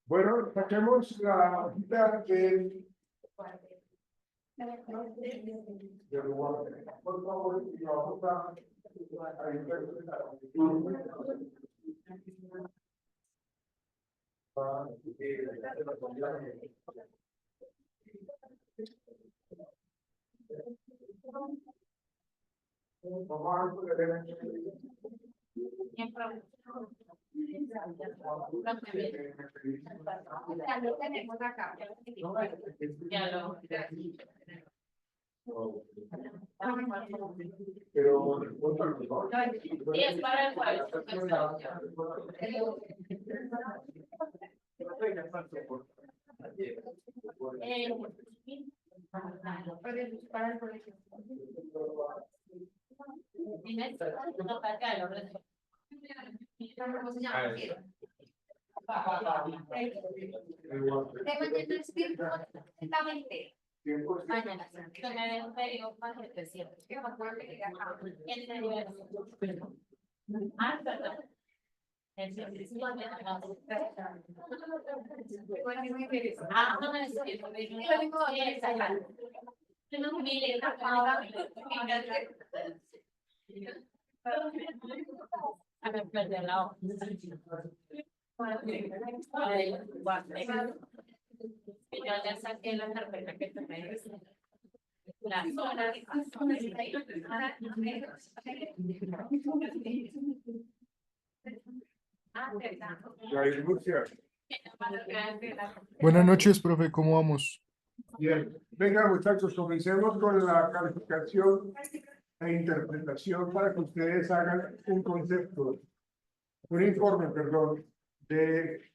Bueno, saquemos la hojita del... Por favor, y vamos a interpretar. Pero es para el cual. Para el colegio. No, para acá, mañana, que me den un periodo más de 300. Ah, perdón. Ah, no me necesito. No, mire, a ver, perder la hoja. Yo ya saqué la carpeta que te me la zona. Buenas noches, profe, ¿cómo vamos? bien, venga muchachos, comencemos con la calificación e interpretación para que ustedes hagan un concepto, un informe, perdón, de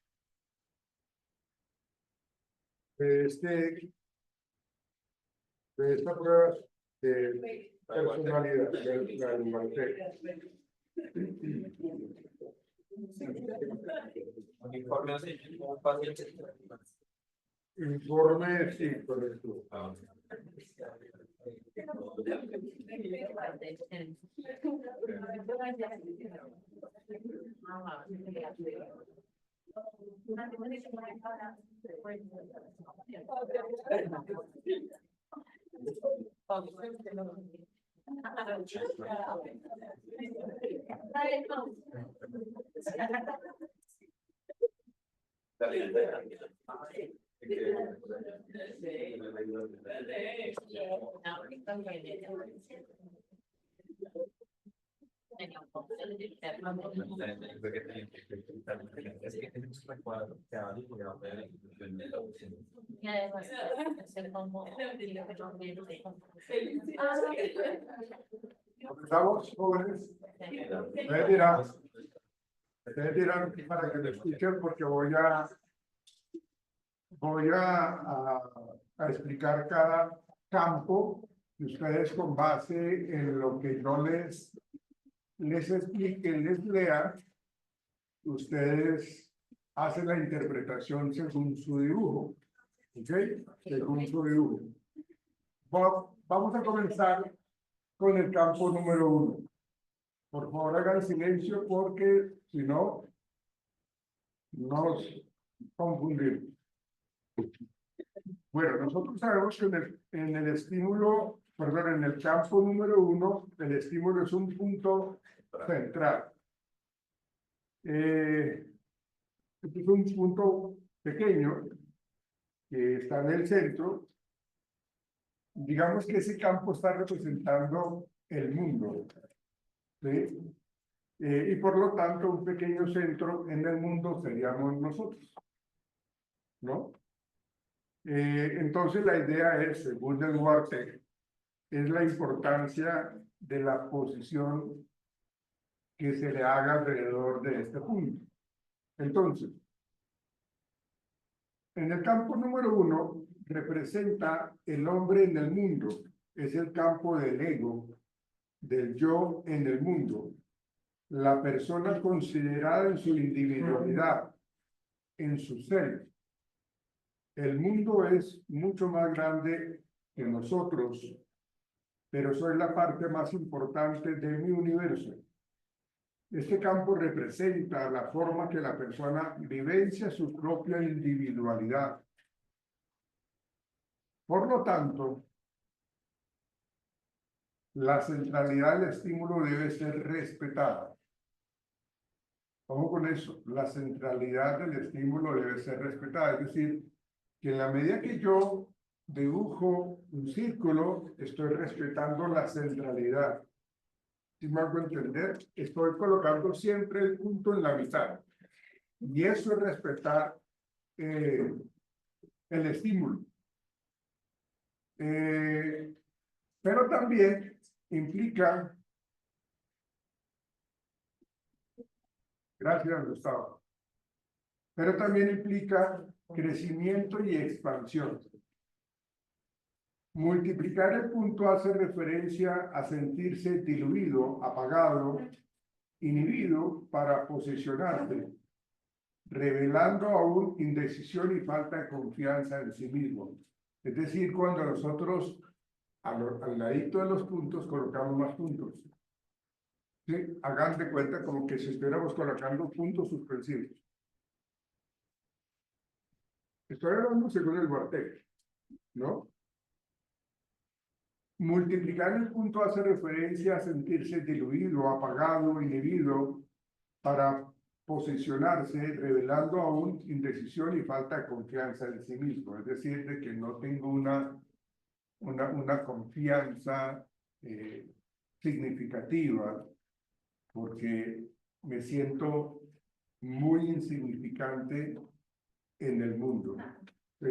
esta prueba de personalidad de la Lumartec. Informe, sí, correcto. ¿Estamos jóvenes? Ustedes dirán para que lo escuchen porque voy a explicar cada campo y ustedes con base en lo que yo les explique, les lea, ustedes hacen la interpretación según su dibujo, ¿ok? Según su dibujo. Vamos a comenzar con el campo número 1. Por favor, hagan silencio porque si no, nos confundimos. Bueno, nosotros sabemos que en el estímulo, perdón, en el campo número 1, el estímulo es un punto central. Este es un punto pequeño que está en el centro. Digamos que ese campo está representando el mundo, ¿sí? Y por lo tanto, un pequeño centro en el mundo seríamos nosotros, ¿no? Entonces, la idea es, según el Duarte, es la importancia de la posición que se le haga alrededor de este punto. Entonces, en el campo número 1 representa el hombre en el mundo, es el campo del ego, del yo en el mundo, la persona considerada en su individualidad, en su ser. el mundo es mucho más grande que nosotros, pero soy la parte más importante de mi universo. Este campo representa la forma que la persona vivencia su propia individualidad. Por lo tanto, la centralidad del estímulo debe ser respetada. Ojo con eso, la centralidad del estímulo debe ser respetada. Es decir, que en la medida que yo dibujo un círculo, estoy respetando la centralidad. Si me hago entender, estoy colocando siempre el punto en la mitad. Y eso es respetar el estímulo. Pero también implica, gracias Gustavo, pero también implica crecimiento y expansión. Multiplicar el punto hace referencia a sentirse diluido, apagado, inhibido para posicionarse, revelando aún indecisión y falta de confianza en sí mismo. Es decir, cuando nosotros al ladito de los puntos colocamos más puntos. ¿Sí? Hagan de cuenta como que si estuviéramos colocando puntos suspensivos. Estoy hablando según el Bartek, ¿no? Multiplicar el punto hace referencia a sentirse diluido, apagado, inhibido para posicionarse, revelando aún indecisión y falta de confianza en sí mismo. Es decir, de que no tengo una confianza significativa porque me siento muy insignificante en el mundo. ¿Sí?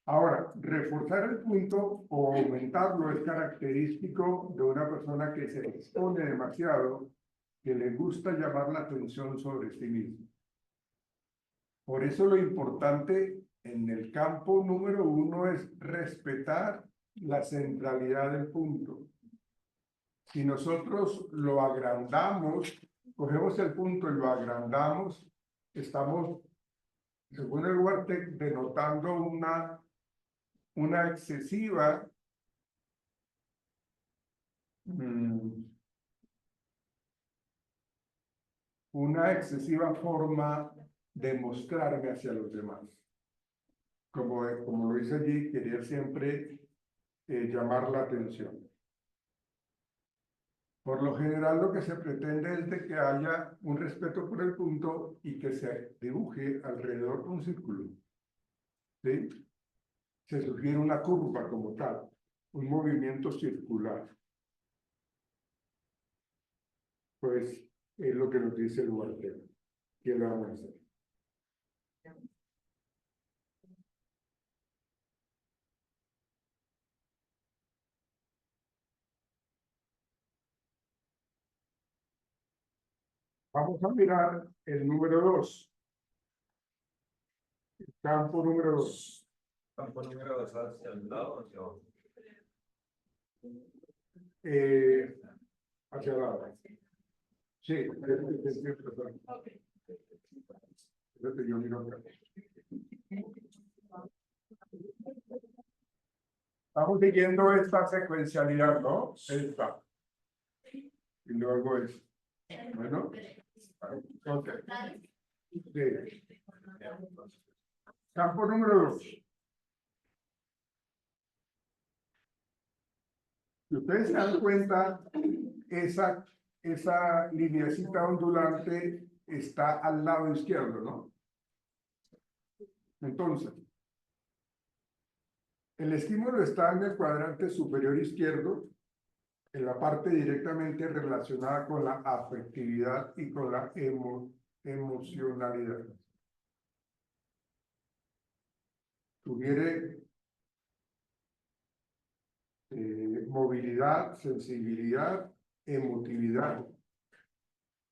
Ahora, reforzar el punto o aumentarlo es característico de una persona que se expone demasiado, que le gusta llamar la atención sobre sí mismo. Por eso lo importante en el campo número 1 es respetar la centralidad del punto. Si nosotros lo agrandamos, cogemos el punto y lo agrandamos, estamos, según el Wartec, denotando una excesiva forma de mostrarme hacia los demás. Como lo dice allí, querer siempre llamar la atención. Por lo general, lo que se pretende es de que haya un respeto por el punto y que se dibuje alrededor de un círculo. ¿Sí? Se sugiere una curva como tal, un movimiento circular. Pues es lo que nos dice el Duarte. ¿Qué lo vamos a hacer? Vamos a mirar el número 2. El campo número 2. Campo número 2 hacia el lado, hacia abajo. Hacia el lado. Sí, yo miro acá. Estamos siguiendo esta secuencialidad, ¿no? Esta. Y luego es. Bueno. Ok. Sí. Campo número 2. Si ustedes se dan cuenta, esa lineacita ondulante está al lado izquierdo, ¿no? Entonces, el estímulo está en el cuadrante superior izquierdo, en la parte directamente relacionada con la afectividad y con la emocionalidad. Sugiere movilidad, sensibilidad, emotividad,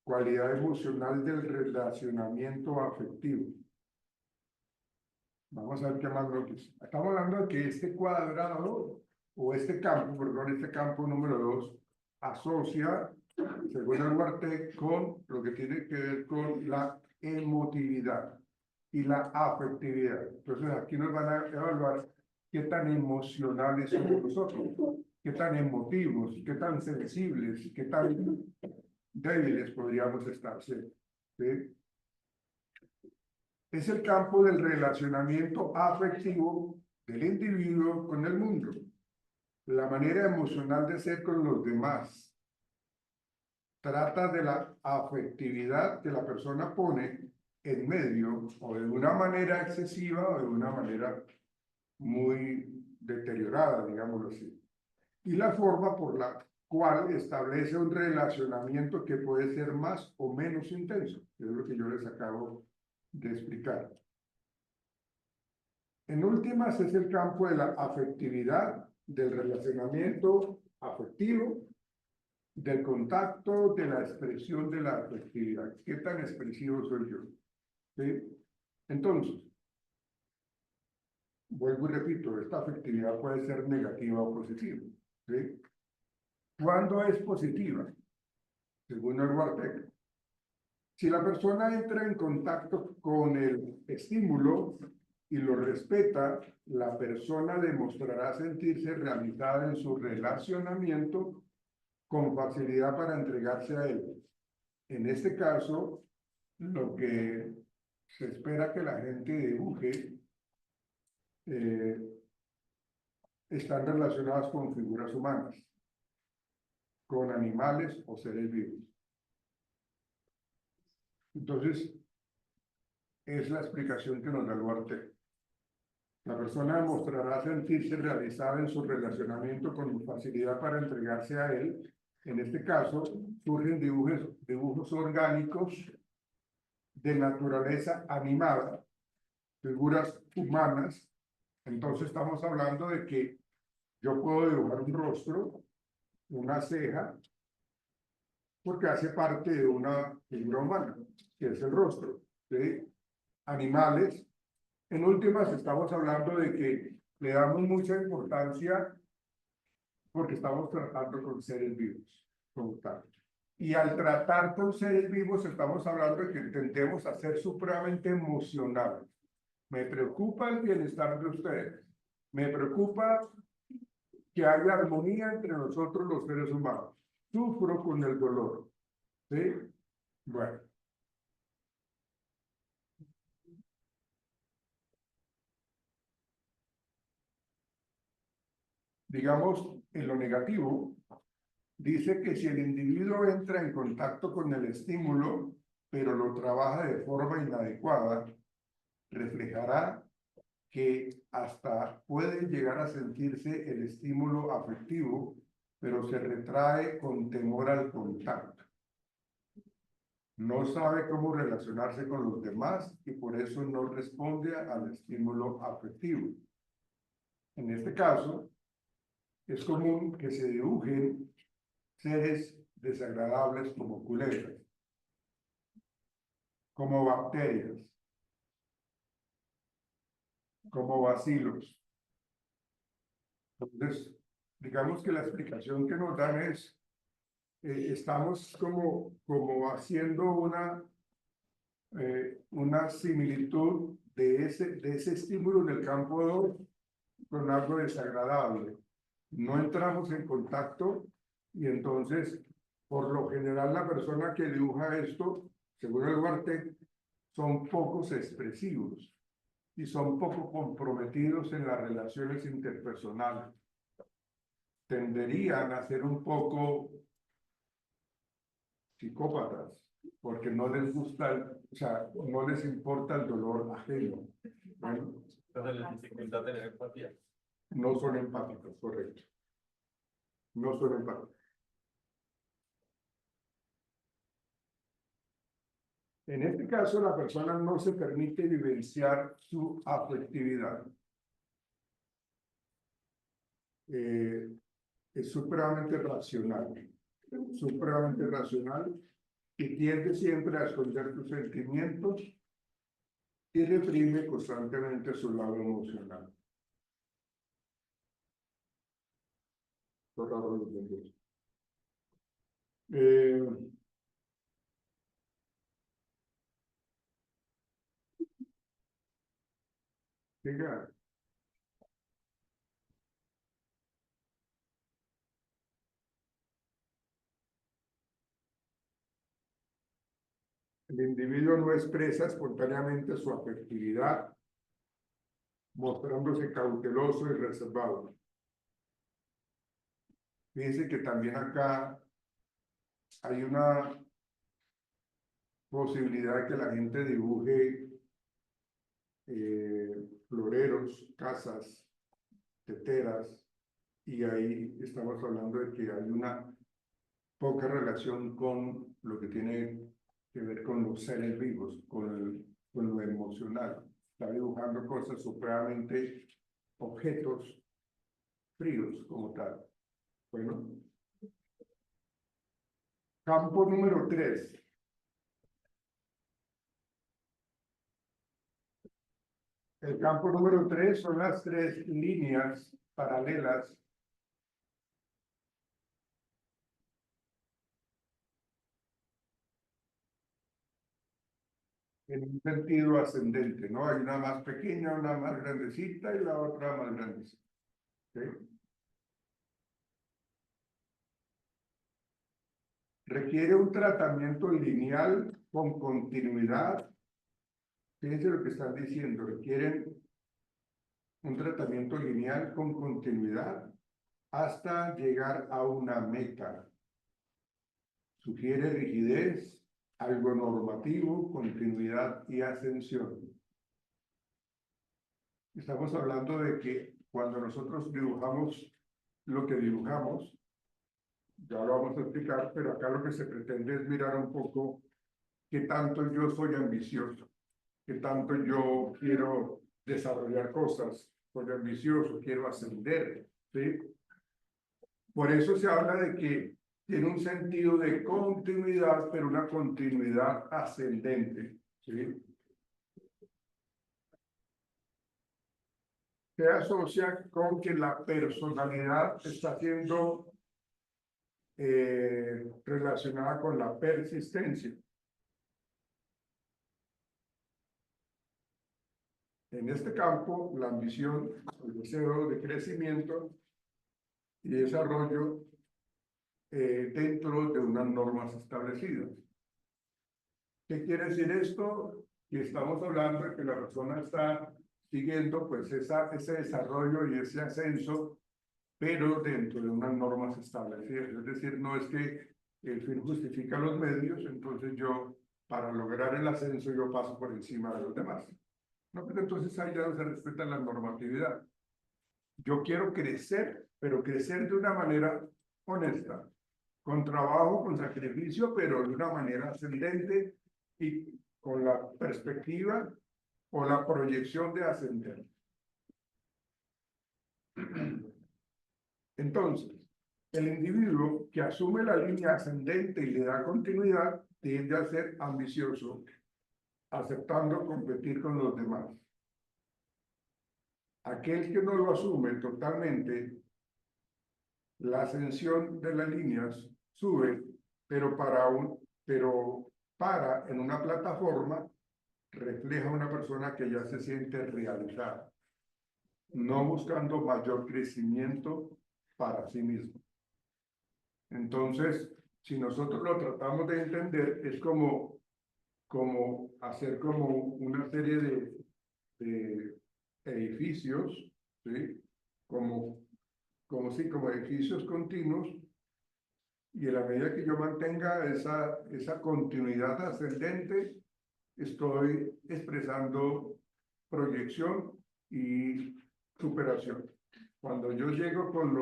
cualidad emocional del relacionamiento afectivo. Vamos a ver qué más nos dice. Estamos hablando de que este cuadrado, o este campo, perdón, este campo número 2, asocia, según el Wartec, con lo que tiene que ver con la emotividad. y la afectividad. Entonces aquí nos van a evaluar qué tan emocionales somos nosotros, qué tan emotivos, qué tan sensibles, qué tan débiles podríamos estar. ¿Sí? ¿Sí? Es el campo del relacionamiento afectivo del individuo con el mundo, la manera emocional de ser con los demás. Trata de la afectividad que la persona pone en medio, o de una manera excesiva o de una manera muy deteriorada, digámoslo así. Y la forma por la cual establece un relacionamiento que puede ser más o menos intenso, que es lo que yo les acabo de explicar. En últimas, es el campo de la afectividad, del relacionamiento afectivo, del contacto, de la expresión de la afectividad. ¿Qué tan expresivo soy yo? ¿Sí? Entonces, vuelvo y repito, esta afectividad puede ser negativa o positiva. ¿Sí? ¿Cuándo es positiva? Según el Ortega. Si la persona entra en contacto con el estímulo y lo respeta, la persona demostrará sentirse realizada en su relacionamiento con facilidad para entregarse a él. En este caso, lo que se espera que la gente dibuje están relacionadas con figuras humanas, con animales o seres vivos. Entonces, es la explicación que nos da Duarte. La persona demostrará sentirse realizada en su relacionamiento con facilidad para entregarse a él. En este caso, surgen dibujos orgánicos de naturaleza animada, figuras humanas. Entonces estamos hablando de que yo puedo dibujar un rostro, una ceja, porque hace parte de una figura humana, que es el rostro. ¿Sí? Animales. En últimas, estamos hablando de que le damos mucha importancia porque estamos tratando con seres vivos, como tal. Y al tratar con seres vivos, estamos hablando de que tendemos a ser supremamente emocionales. Me preocupa el bienestar de ustedes. Me preocupa que haya armonía entre nosotros los seres humanos. Sufro con el dolor. ¿Sí? Bueno. Digamos, en lo negativo, dice que si el individuo entra en contacto con el estímulo, pero lo trabaja de forma inadecuada, reflejará que hasta puede llegar a sentirse el estímulo afectivo, pero se retrae con temor al contacto. No sabe cómo relacionarse con los demás y por eso no responde al estímulo afectivo. En este caso, es común que se dibujen seres desagradables como culebras, como bacterias, como bacilos. Entonces, digamos que la explicación que nos dan es, estamos como haciendo una similitud de ese estímulo en el campo 2 con algo desagradable. No entramos en contacto y entonces, por lo general, la persona que dibuja esto, según el Duarte, son pocos expresivos y son poco comprometidos en las relaciones interpersonales. Tenderían a ser un poco psicópatas, porque no les gusta, o sea, no les importa el dolor ajeno. Bueno, Entonces les dificulta tener empatía. no son empáticos, correcto. No son empáticos. En este caso, la persona no se permite vivenciar su afectividad. Es supremamente racional y tiende siempre a esconder sus sentimientos y reprime constantemente su lado emocional. Siga. El individuo no expresa espontáneamente su afectividad, mostrándose cauteloso y reservado. Fíjense que también acá hay una posibilidad de que la gente dibuje floreros, casas, teteras, y ahí estamos hablando de que hay una poca relación con lo que tiene que ver con los seres vivos, con lo emocional. Está dibujando cosas supremamente objetos fríos como tal. Bueno. Campo número 3. El campo número 3 son las 3 líneas paralelas en un sentido ascendente, ¿no? Hay una más pequeña, una más grandecita y la otra más grandecita. ¿Sí? Requiere un tratamiento lineal con continuidad. Fíjense lo que están diciendo, requieren un tratamiento lineal con continuidad hasta llegar a una meta. Sugiere rigidez, algo normativo, continuidad y ascensión. Estamos hablando de que cuando nosotros dibujamos lo que dibujamos, ya lo vamos a explicar, pero acá lo que se pretende es mirar un poco qué tanto yo soy ambicioso, qué tanto yo quiero desarrollar cosas, soy ambicioso, quiero ascender, ¿sí? Por eso se habla de que tiene un sentido de continuidad, pero una continuidad ascendente, ¿sí? Se asocia con que la personalidad está siendo relacionada con la persistencia. En este campo, la ambición, el deseo de crecimiento y desarrollo dentro de unas normas establecidas. ¿Qué quiere decir esto? Que estamos hablando de que la persona está siguiendo pues ese desarrollo y ese ascenso, pero dentro de unas normas establecidas. Es decir, no es que el fin justifica los medios, entonces yo, para lograr el ascenso, yo paso por encima de los demás. No, pero entonces ahí ya no se respeta la normatividad. Yo quiero crecer, pero crecer de una manera honesta, con trabajo, con sacrificio, pero de una manera ascendente y con la perspectiva o la proyección de ascender. Entonces, el individuo que asume la línea ascendente y le da continuidad tiende a ser ambicioso, aceptando competir con los demás. Aquel que no lo asume totalmente, la ascensión de las líneas sube, pero para en una plataforma refleja una persona que ya se siente realizada, no buscando mayor crecimiento para sí mismo. Entonces, si nosotros lo tratamos de entender, es como hacer como una serie de edificios, ¿sí? Como edificios continuos, y en la medida que yo mantenga esa continuidad ascendente, estoy expresando proyección y superación. Cuando yo llego con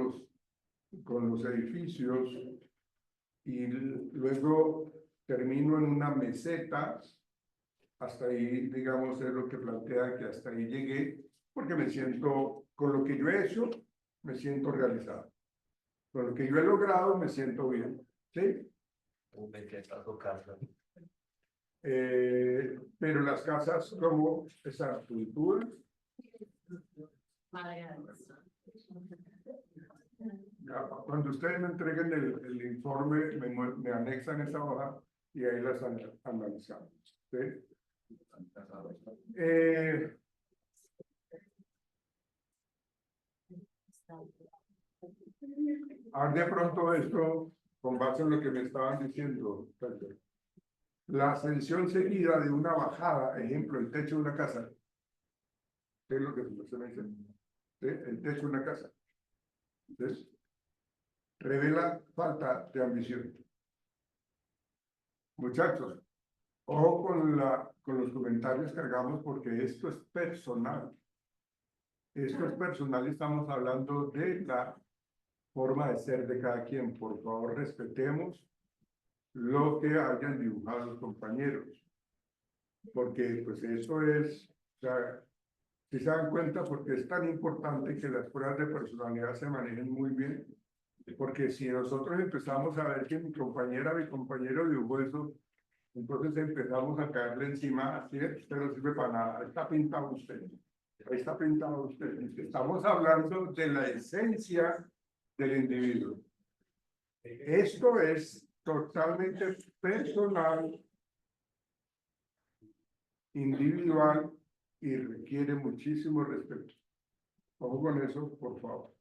los edificios y luego termino en una meseta, hasta ahí, digamos, es lo que plantea que hasta ahí llegué, porque me siento, con lo que yo he hecho, me siento realizado. Con lo que yo he logrado, me siento bien. ¿Sí? Pero las casas como esa cultura. Cuando ustedes me entreguen el informe, me anexan esa hoja y ahí las analizamos. ¿Sí? Ahora de pronto esto, con base en lo que me estaban diciendo, la ascensión seguida de una bajada, ejemplo, el techo de una casa, ¿qué es lo que se me dice? ¿Sí? El techo de una casa. Entonces, revela falta de ambición. Muchachos, ojo con los comentarios que hagamos porque esto es personal. Esto es personal y estamos hablando de la forma de ser de cada quien. Por favor, respetemos lo que hayan dibujado los compañeros. Porque pues eso es, o sea, si se dan cuenta, porque es tan importante que las pruebas de personalidad se manejen muy bien, porque si nosotros empezamos a ver que mi compañero dibujó eso, entonces empezamos a caerle encima, así usted no sirve para nada, ahí está pintado usted, ahí está pintado usted. Estamos hablando de la esencia del individuo. Esto es totalmente personal, individual y requiere muchísimo respeto. Ojo con eso, por favor.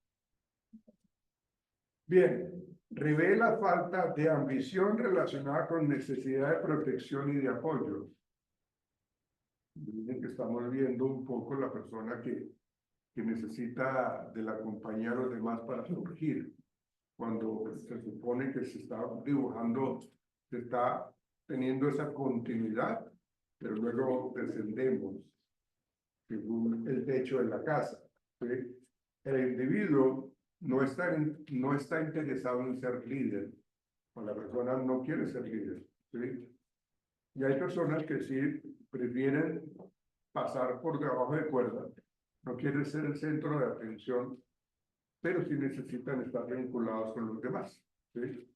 Bien, revela falta de ambición relacionada con necesidad de protección y de apoyo. Miren que estamos viendo un poco la persona que necesita de la compañía de los demás para surgir. Cuando se supone que se está dibujando, se está teniendo esa continuidad, pero luego descendemos según el techo de la casa. ¿Sí? El individuo no está interesado en ser líder, o la persona no quiere ser líder. ¿Sí? Y hay personas que sí prefieren pasar por debajo de cuerda, no quieren ser el centro de atención, pero sí necesitan estar vinculados con los demás. ¿Sí?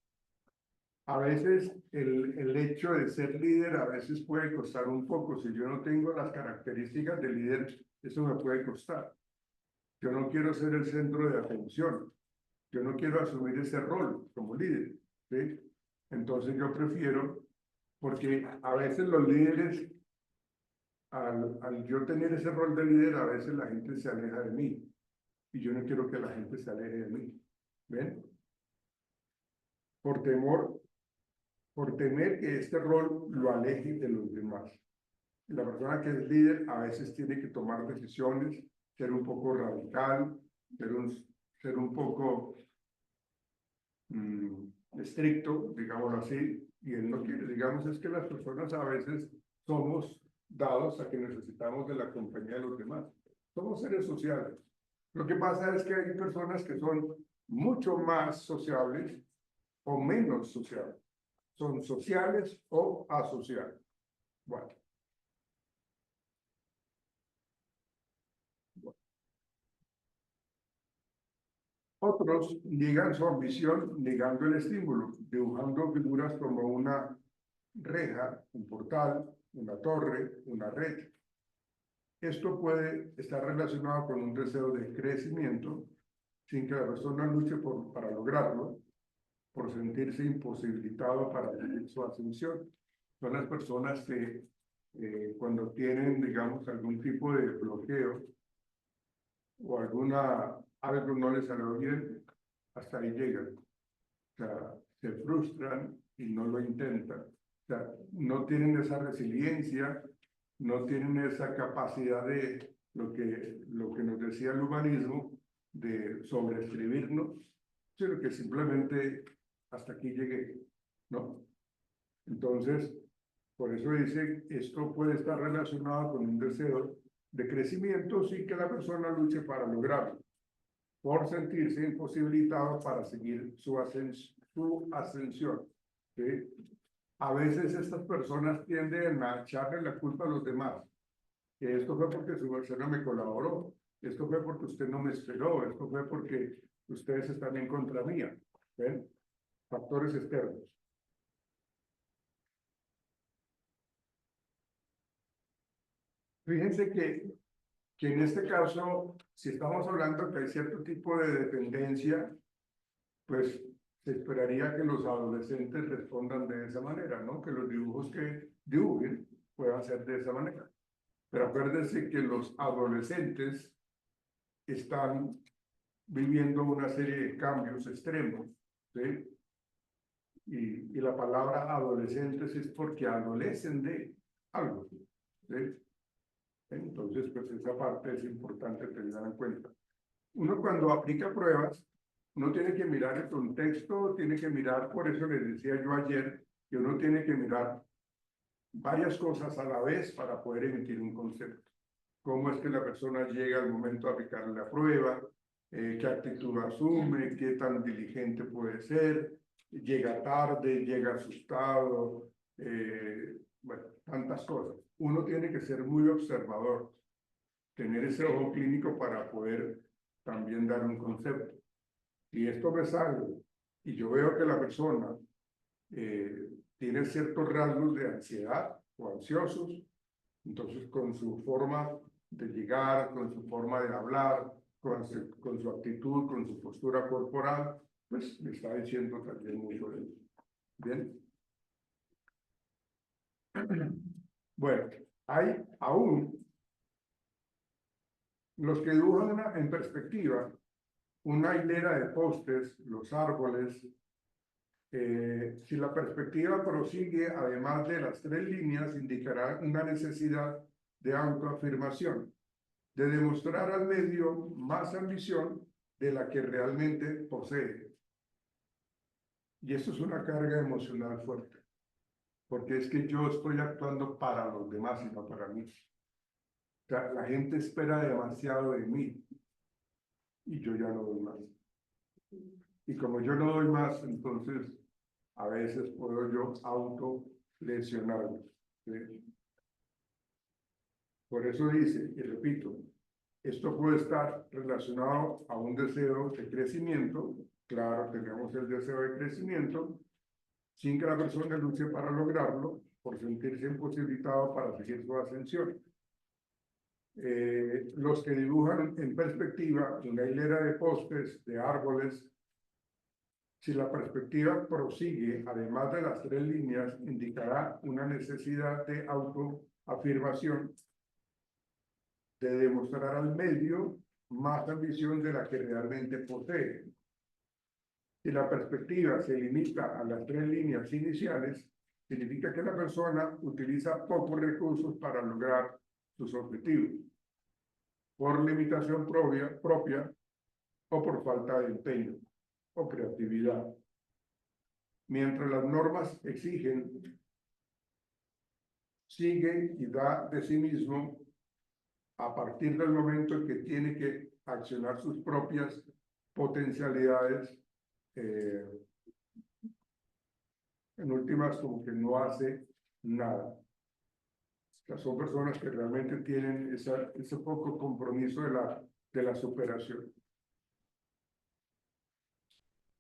A veces el hecho de ser líder a veces puede costar un poco. Si yo no tengo las características de líder, eso me puede costar. Yo no quiero ser el centro de atención. Yo no quiero asumir ese rol como líder. ¿Sí? Entonces yo prefiero, porque a veces los líderes, al yo tener ese rol de líder, a veces la gente se aleja de mí. Y yo no quiero que la gente se aleje de mí. ¿Ven? Por temer que este rol lo aleje de los demás. La persona que es líder a veces tiene que tomar decisiones, ser un poco radical, ser un poco estricto, digámoslo así, y él no quiere. Digamos, es que las personas a veces somos dados a que necesitamos de la compañía de los demás. Somos seres sociales. Lo que pasa es que hay personas que son mucho más sociables o menos sociables. Son sociales o asociales. Bueno. Otros niegan su ambición negando el estímulo, dibujando figuras como una reja, un portal, una torre, una red. Esto puede estar relacionado con un deseo de crecimiento sin que la persona luche para lograrlo, por sentirse imposibilitado para su ascensión. Son las personas que cuando tienen, digamos, algún tipo de bloqueo o algo no les salió bien, hasta ahí llegan. O sea, se frustran y no lo intentan. O sea, no tienen esa resiliencia, no tienen esa capacidad de lo que nos decía el humanismo, de sobreescribirnos, sino que simplemente hasta aquí llegué, ¿no? Entonces, por eso dice, esto puede estar relacionado con un deseo de crecimiento sin que la persona luche para lograrlo, por sentirse imposibilitado para seguir su ascensión. ¿Sí? A veces estas personas tienden a echarle la culpa a los demás. Que esto fue porque su persona me colaboró, esto fue porque usted no me esperó, esto fue porque ustedes están en contra mía. ¿Ven? Factores externos. Fíjense que en este caso, si estamos hablando que hay cierto tipo de dependencia, pues se esperaría que los adolescentes respondan de esa manera, ¿no? Que los dibujos que dibujen puedan ser de esa manera. Pero acuérdense que los adolescentes están viviendo una serie de cambios extremos, ¿sí? Y la palabra adolescentes es porque adolecen de algo, ¿sí? Entonces, pues esa parte es importante tenerla en cuenta. Uno cuando aplica pruebas, uno tiene que mirar el contexto, tiene que mirar, por eso les decía yo ayer, que uno tiene que mirar varias cosas a la vez para poder emitir un concepto. Cómo es que la persona llega al momento de aplicar la prueba, qué actitud asume, qué tan diligente puede ser, llega tarde, llega asustado, bueno, tantas cosas. Uno tiene que ser muy observador, tener ese ojo clínico para poder también dar un concepto. Si esto me sale y yo veo que la persona tiene ciertos rasgos de ansiedad o ansiosos, entonces con su forma de llegar, con su forma de hablar, con su actitud, con su postura corporal, pues me está diciendo también mucho de eso. Bien. Bueno, hay aún los que dibujan en perspectiva una hilera de postes, los árboles. Si la perspectiva prosigue, además de las tres líneas, indicará una necesidad de autoafirmación, de demostrar al medio más ambición de la que realmente posee. Y eso es una carga emocional fuerte, porque es que yo estoy actuando para los demás y no para mí. O sea, la gente espera demasiado de mí y yo ya no doy más. Y como yo no doy más, entonces a veces puedo yo autolesionarme, ¿sí? Por eso dice, y repito, esto puede estar relacionado a un deseo de crecimiento. Claro, tenemos el deseo de crecimiento, sin que la persona luche para lograrlo, por sentirse imposibilitado para seguir su ascensión. Los que dibujan en perspectiva una hilera de postes, de árboles, si la perspectiva prosigue, además de las tres líneas, indicará una necesidad de autoafirmación, de demostrar al medio más ambición de la que realmente posee. Si la perspectiva se limita a las tres líneas iniciales, significa que la persona utiliza pocos recursos para lograr sus objetivos, por limitación propia o por falta de empeño o creatividad. Mientras las normas exigen, sigue y da de sí mismo a partir del momento en que tiene que accionar sus propias potencialidades, en últimas como que no hace nada. O sea, son personas que realmente tienen ese poco compromiso de la superación.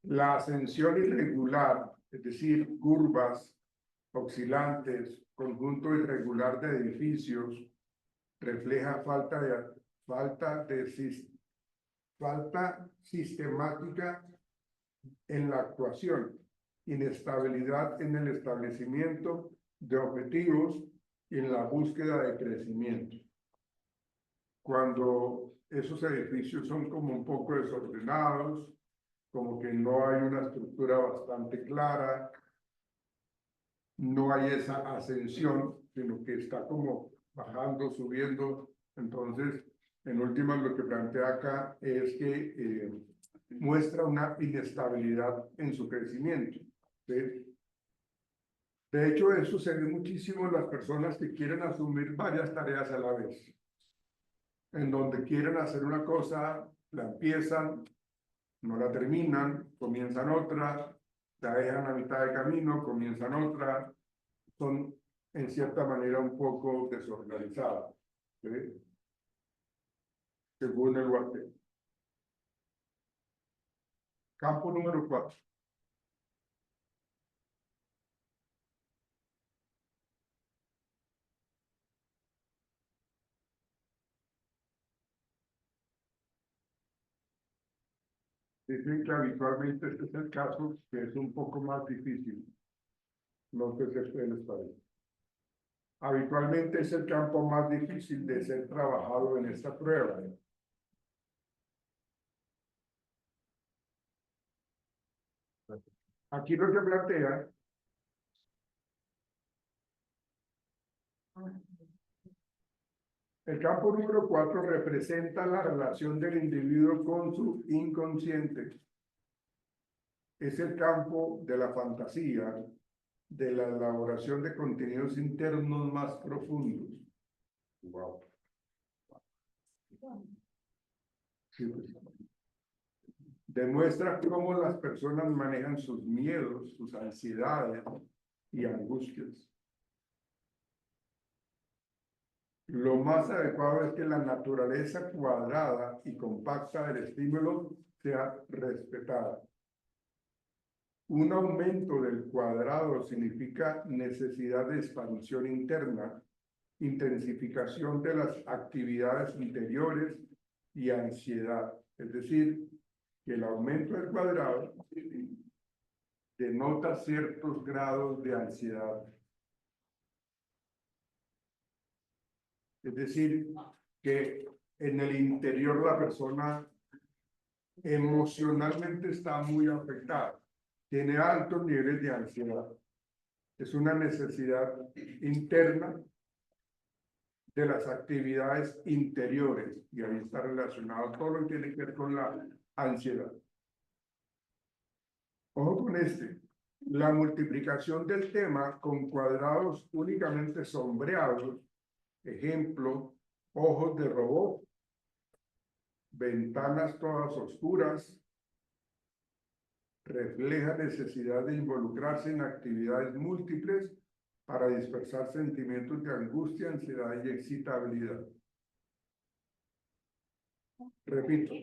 La ascensión irregular, es decir, curvas, oscilantes, conjunto irregular de edificios, refleja falta sistemática en la actuación, inestabilidad en el establecimiento de objetivos y en la búsqueda de crecimiento. Cuando esos edificios son como un poco desordenados, como que no hay una estructura bastante clara, no hay esa ascensión, sino que está como bajando, subiendo. Entonces, en últimas, lo que plantea acá es que muestra una inestabilidad en su crecimiento, ¿sí? De hecho, eso se ve muchísimo en las personas que quieren asumir varias tareas a la vez, en donde quieren hacer una cosa, la empiezan, no la terminan, comienzan otra, la dejan a mitad de camino, comienzan otra, son en cierta manera un poco desorganizadas, ¿sí? Según el Guate. Campo número 4. Dicen que habitualmente este es el caso que es un poco más difícil. No sé si a ustedes les parece. Habitualmente es el campo más difícil de ser trabajado en esta prueba. Aquí lo que plantea el campo número 4 representa la relación del individuo con su inconsciente. Es el campo de la fantasía, de la elaboración de contenidos internos más profundos. Wow. Sí, pues. Demuestra cómo las personas manejan sus miedos, sus ansiedades y angustias. Lo más adecuado es que la naturaleza cuadrada y compacta del estímulo sea respetada. Un aumento del cuadrado significa necesidad de expansión interna, intensificación de las actividades interiores y ansiedad. Es decir, que el aumento del cuadrado denota ciertos grados de ansiedad. Es decir, que en el interior la persona emocionalmente está muy afectada, tiene altos niveles de ansiedad. Es una necesidad interna de las actividades interiores y ahí está relacionado todo lo que tiene que ver con la ansiedad. Ojo con este. La multiplicación del tema con cuadrados únicamente sombreados, ejemplo, ojos de robot, ventanas todas oscuras, refleja necesidad de involucrarse en actividades múltiples para dispersar sentimientos de angustia, ansiedad y excitabilidad. Repito,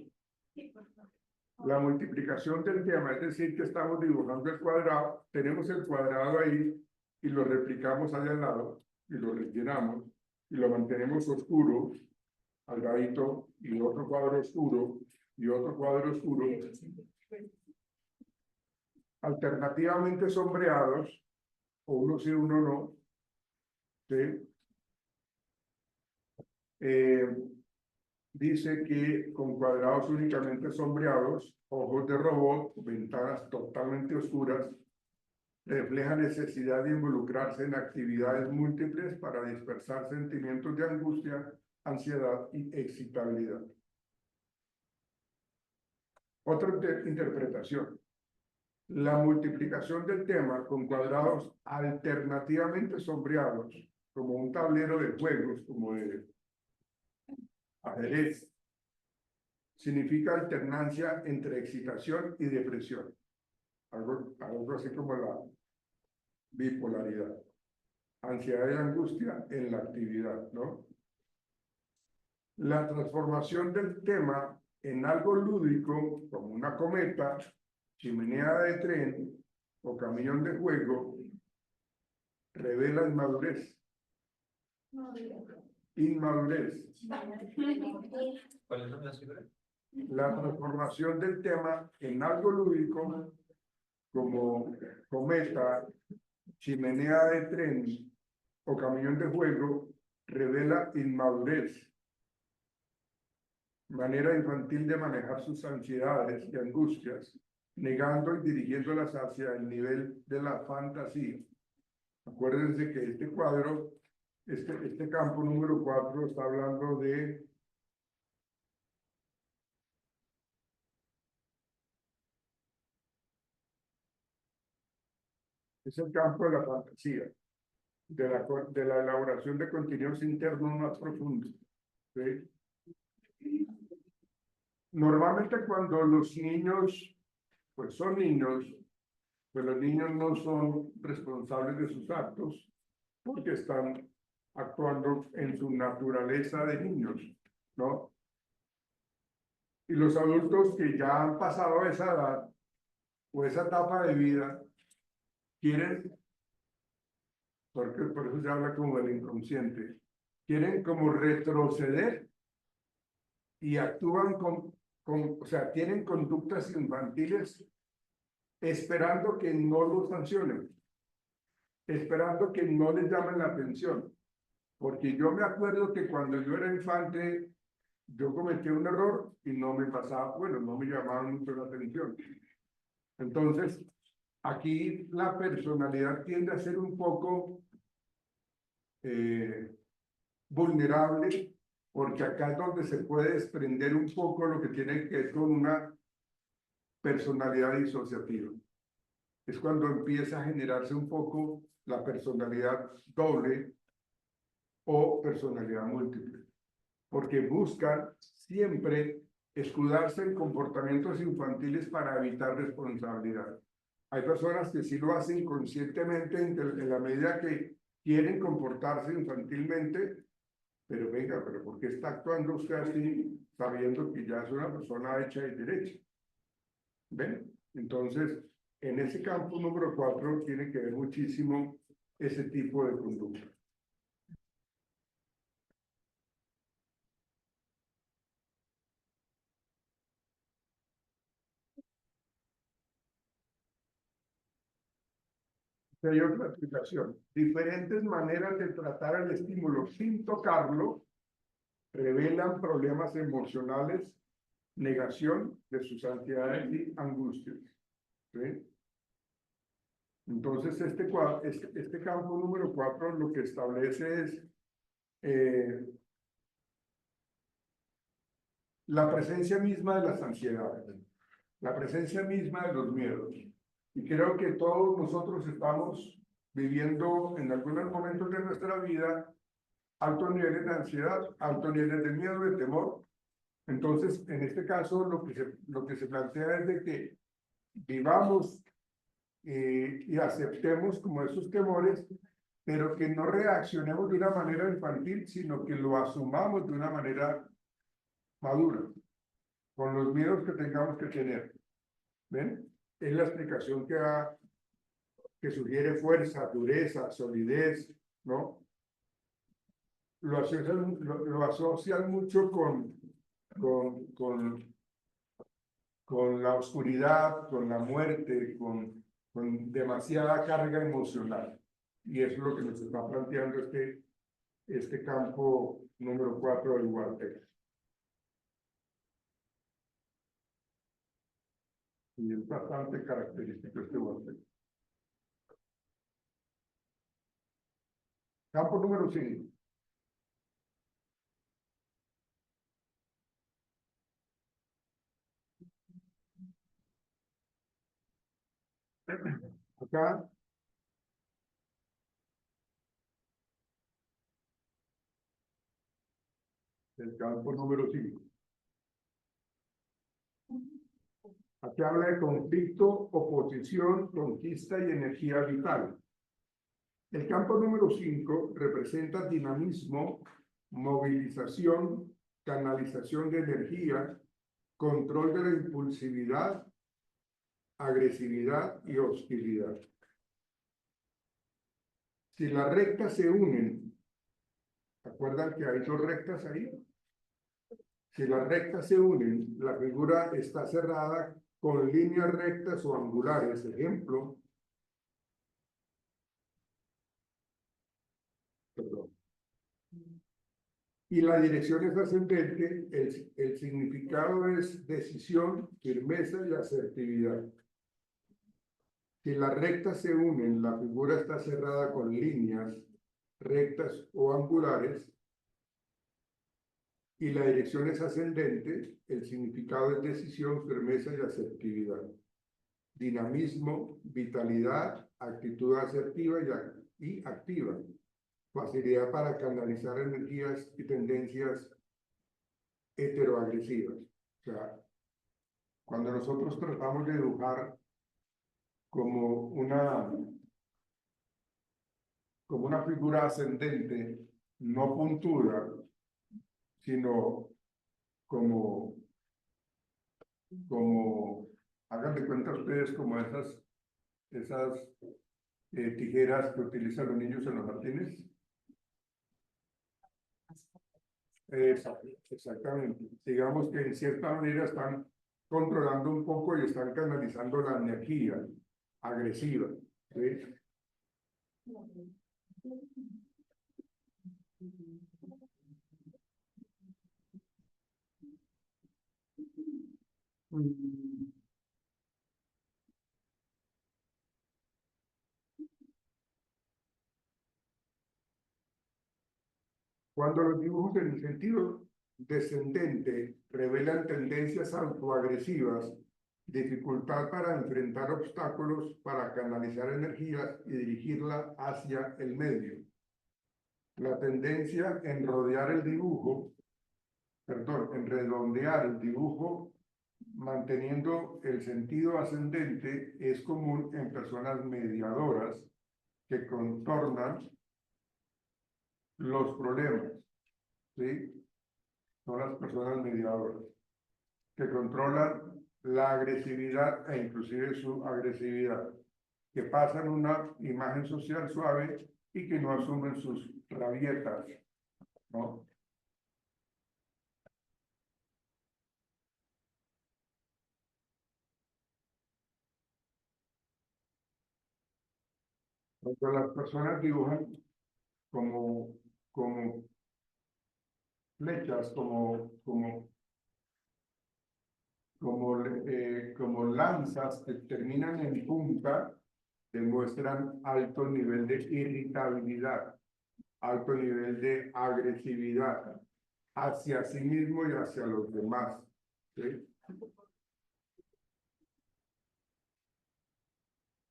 la multiplicación del tema, es decir, que estamos dibujando el cuadrado, tenemos el cuadrado ahí y lo replicamos allá al lado y lo rellenamos y lo mantenemos oscuro al ladito y otro cuadro oscuro y otro cuadro oscuro, alternativamente sombreados, o uno sí, uno no, ¿sí? Dice que con cuadrados únicamente sombreados, ojos de robot, ventanas totalmente oscuras, refleja necesidad de involucrarse en actividades múltiples para dispersar sentimientos de angustia, ansiedad y excitabilidad. Otra interpretación. La multiplicación del tema con cuadrados alternativamente sombreados, como un tablero de juegos, como de ajedrez, significa alternancia entre excitación y depresión. Algo así como la bipolaridad. Ansiedad y angustia en la actividad, ¿no? La transformación del tema en algo lúdico, como una cometa, chimenea de tren o camión de juego, revela inmadurez. Inmadurez. ¿Cuáles son las cifras? La transformación del tema en algo lúdico, como cometa, chimenea de tren o camión de juego, revela inmadurez, manera infantil de manejar sus ansiedades y angustias, negando y dirigiéndolas hacia el nivel de la fantasía. Acuérdense que este cuadro, este campo número 4 está hablando de es el campo de la fantasía, de la elaboración de contenidos internos más profundos. ¿Sí? Normalmente cuando los niños, pues son niños, pues los niños no son responsables de sus actos porque están actuando en su naturaleza de niños, ¿no? Y los adultos que ya han pasado esa edad o esa etapa de vida quieren, porque por eso se habla como del inconsciente, quieren como retroceder y actúan o sea, tienen conductas infantiles esperando que no los sancionen, esperando que no les llamen la atención. Porque yo me acuerdo que cuando yo era infante, yo cometí un error y no me pasaba, bueno, no me llamaban mucho la atención. Entonces, aquí la personalidad tiende a ser un poco vulnerable, porque acá es donde se puede desprender un poco lo que tiene que ver con una personalidad disociativa. Es cuando empieza a generarse un poco la personalidad doble o personalidad múltiple, porque buscan siempre escudarse en comportamientos infantiles para evitar responsabilidad. Hay personas que sí lo hacen conscientemente en la medida que quieren comportarse infantilmente, pero venga, pero ¿por qué está actuando usted así sabiendo que ya es una persona hecha y derecha? ¿Ven? Entonces, en ese campo número 4 tiene que ver muchísimo ese tipo de conducta. Hay otra explicación. Diferentes maneras de tratar el estímulo sin tocarlo revelan problemas emocionales, negación de sus ansiedades y angustias. ¿Sí? Entonces, este campo número 4 lo que establece es la presencia misma de las ansiedades, la presencia misma de los miedos. Y creo que todos nosotros estamos viviendo en algunos momentos de nuestra vida altos niveles de ansiedad, altos niveles de miedo, de temor. Entonces, en este caso, lo que se plantea es de que vivamos y aceptemos como esos temores, pero que no reaccionemos de una manera infantil, sino que lo asumamos de una manera madura, con los miedos que tengamos que tener. ¿Ven? Es la explicación que sugiere fuerza, dureza, solidez, ¿no? Lo asocian mucho con, con, con la oscuridad, con la muerte, con demasiada carga emocional. Y eso es lo que nos está planteando este campo número 4 del Walter. Y es bastante característico este Walter. Campo número 5. Acá el campo número 5. Aquí habla de conflicto, oposición, conquista y energía vital. El campo número 5 representa dinamismo, movilización, canalización de energía, control de la impulsividad, agresividad y hostilidad. Si las rectas se unen, ¿se acuerdan que hay dos rectas ahí? Si las rectas se unen, la figura está cerrada con líneas rectas o angulares. Ejemplo, perdón. Y la dirección es ascendente, el significado es decisión, firmeza y asertividad. Si las rectas se unen, la figura está cerrada con líneas rectas o angulares, y la dirección es ascendente, el significado es decisión, firmeza y asertividad. Dinamismo, vitalidad, actitud asertiva y activa. Facilidad para canalizar energías y tendencias heteroagresivas. O sea, cuando nosotros tratamos de dibujar como una figura ascendente, no puntuda, sino como hagan de cuenta ustedes como esas tijeras que utilizan los niños en los jardines. Exactamente. Digamos que en cierta manera están controlando un poco y están canalizando la energía agresiva. ¿Sí? Cuando los dibujos en el sentido descendente revelan tendencias autoagresivas, dificultad para enfrentar obstáculos, para canalizar energía y dirigirla hacia el medio. La tendencia en rodear el dibujo, perdón, en redondear el dibujo, manteniendo el sentido ascendente, es común en personas mediadoras que contornan los problemas, ¿sí? Son las personas mediadoras, que controlan la agresividad e inclusive su agresividad, que pasan una imagen social suave y que no asumen sus rabietas, ¿no? Cuando las personas dibujan como flechas, como lanzas que terminan en punta, demuestran alto nivel de irritabilidad, alto nivel de agresividad hacia sí mismo y hacia los demás, ¿sí?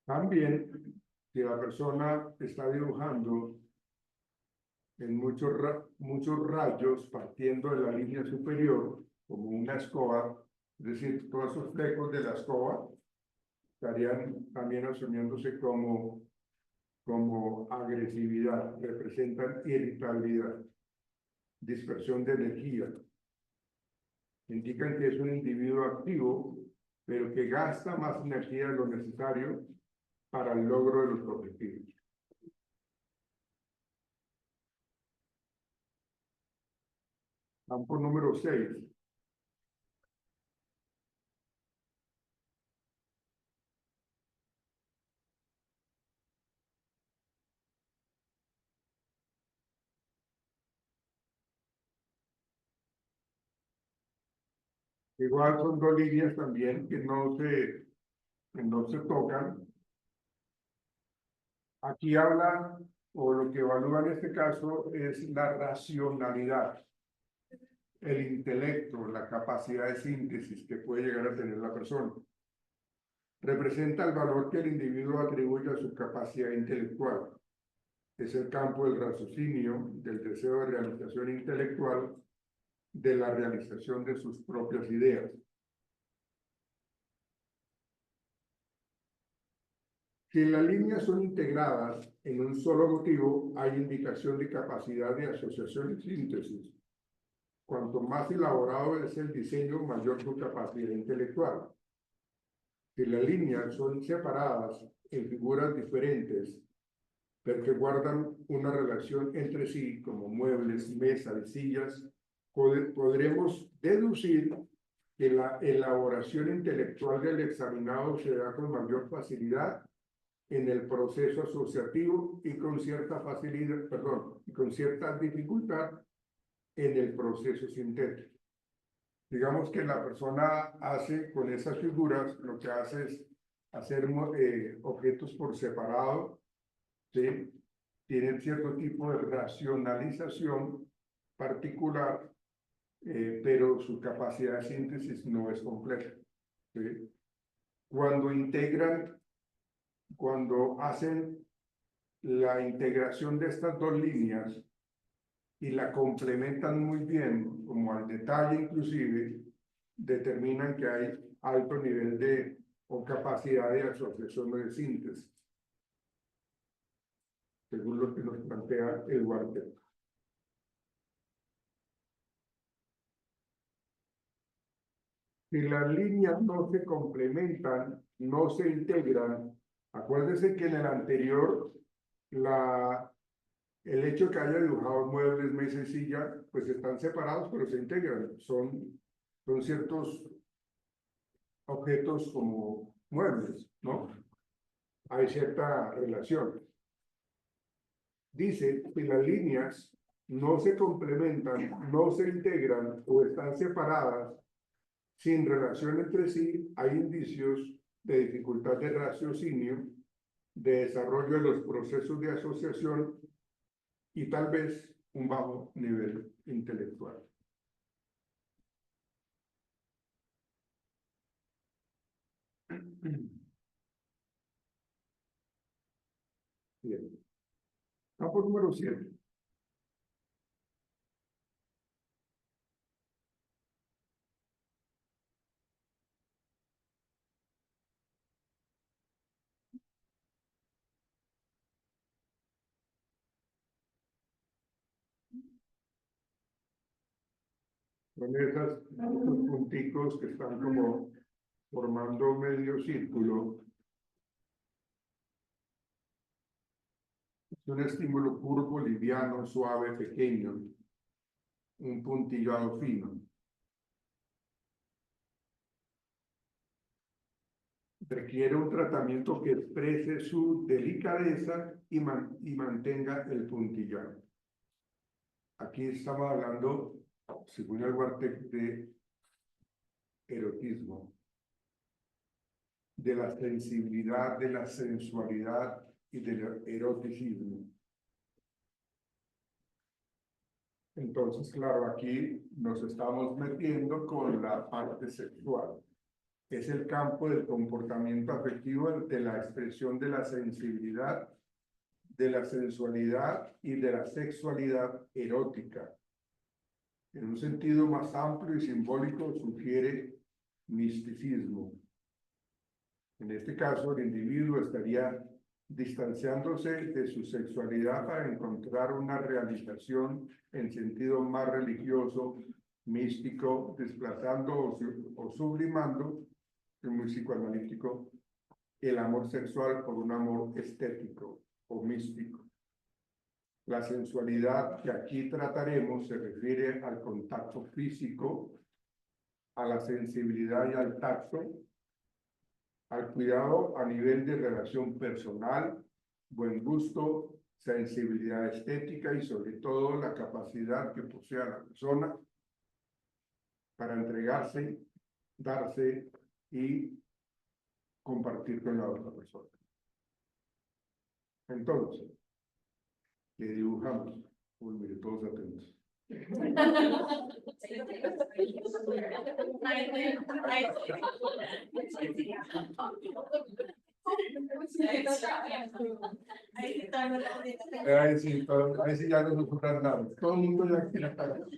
También, si la persona está dibujando en muchos rayos partiendo de la línea superior, como una escoba, es decir, todos esos flecos de la escoba estarían también asumiéndose como agresividad, representan irritabilidad, dispersión de energía. Indican que es un individuo activo, pero que gasta más energía de lo necesario para el logro de los objetivos. Campo número 6. Igual son dos líneas también que no se tocan. Aquí habla, o lo que evalúa en este caso, es la racionalidad, el intelecto, la capacidad de síntesis que puede llegar a tener la persona. Representa el valor que el individuo atribuye a su capacidad intelectual. Es el campo del raciocinio, del deseo de realización intelectual, de la realización de sus propias ideas. Si las líneas son integradas en un solo motivo, hay indicación de capacidad de asociación y síntesis. Cuanto más elaborado es el diseño, mayor su capacidad intelectual. Si las líneas son separadas en figuras diferentes, pero que guardan una relación entre sí, como muebles, mesas y sillas, podremos deducir que la elaboración intelectual del examinado se da con mayor facilidad en el proceso asociativo y con cierta facilidad, perdón, y con cierta dificultad en el proceso sintético. Digamos que la persona hace con esas figuras, lo que hace es hacer objetos por separado, ¿sí? Tienen cierto tipo de racionalización particular, pero su capacidad de síntesis no es completa, ¿sí? Cuando hacen la integración de estas dos líneas y la complementan muy bien, como al detalle inclusive, determinan que hay alto nivel de o capacidad de asociación o de síntesis, según lo que nos plantea el Walter. Si las líneas no se complementan, no se integran, acuérdense que en el anterior, el hecho que haya dibujado muebles, mesa y silla, pues están separados, pero se integran. Son ciertos objetos como muebles, ¿no? Hay cierta relación. Dice que las líneas no se complementan, no se integran o están separadas sin relación entre sí, hay indicios de dificultad de raciocinio, de desarrollo de los procesos de asociación y tal vez un bajo nivel intelectual. Bien. Campo número 7. Son esos punticos que están como formando medio círculo. Es un estímulo curvo, liviano, suave, pequeño, un puntillado fino. Requiere un tratamiento que exprese su delicadeza y mantenga el puntillado. Aquí estamos hablando, según el Guartec, de erotismo, de la sensibilidad, de la sensualidad y del eroticismo. Entonces, claro, aquí nos estamos metiendo con la parte sexual. Es el campo del comportamiento afectivo, de la expresión de la sensibilidad, de la sensualidad y de la sexualidad erótica. En un sentido más amplio y simbólico, sugiere misticismo. En este caso, el individuo estaría distanciándose de su sexualidad para encontrar una realización en sentido más religioso, místico, desplazando o sublimando, es muy psicoanalítico, el amor sexual por un amor estético o místico. La sensualidad que aquí trataremos se refiere al contacto físico, a la sensibilidad y al tacto, al cuidado a nivel de relación personal, buen gusto, sensibilidad estética y sobre todo la capacidad que posea la persona para entregarse, darse y compartir con la otra persona. Entonces, le dibujamos, uy, mire, todos atentos. Ahí sí ya no nos ocurre nada. Todo el mundo ya quiere estar.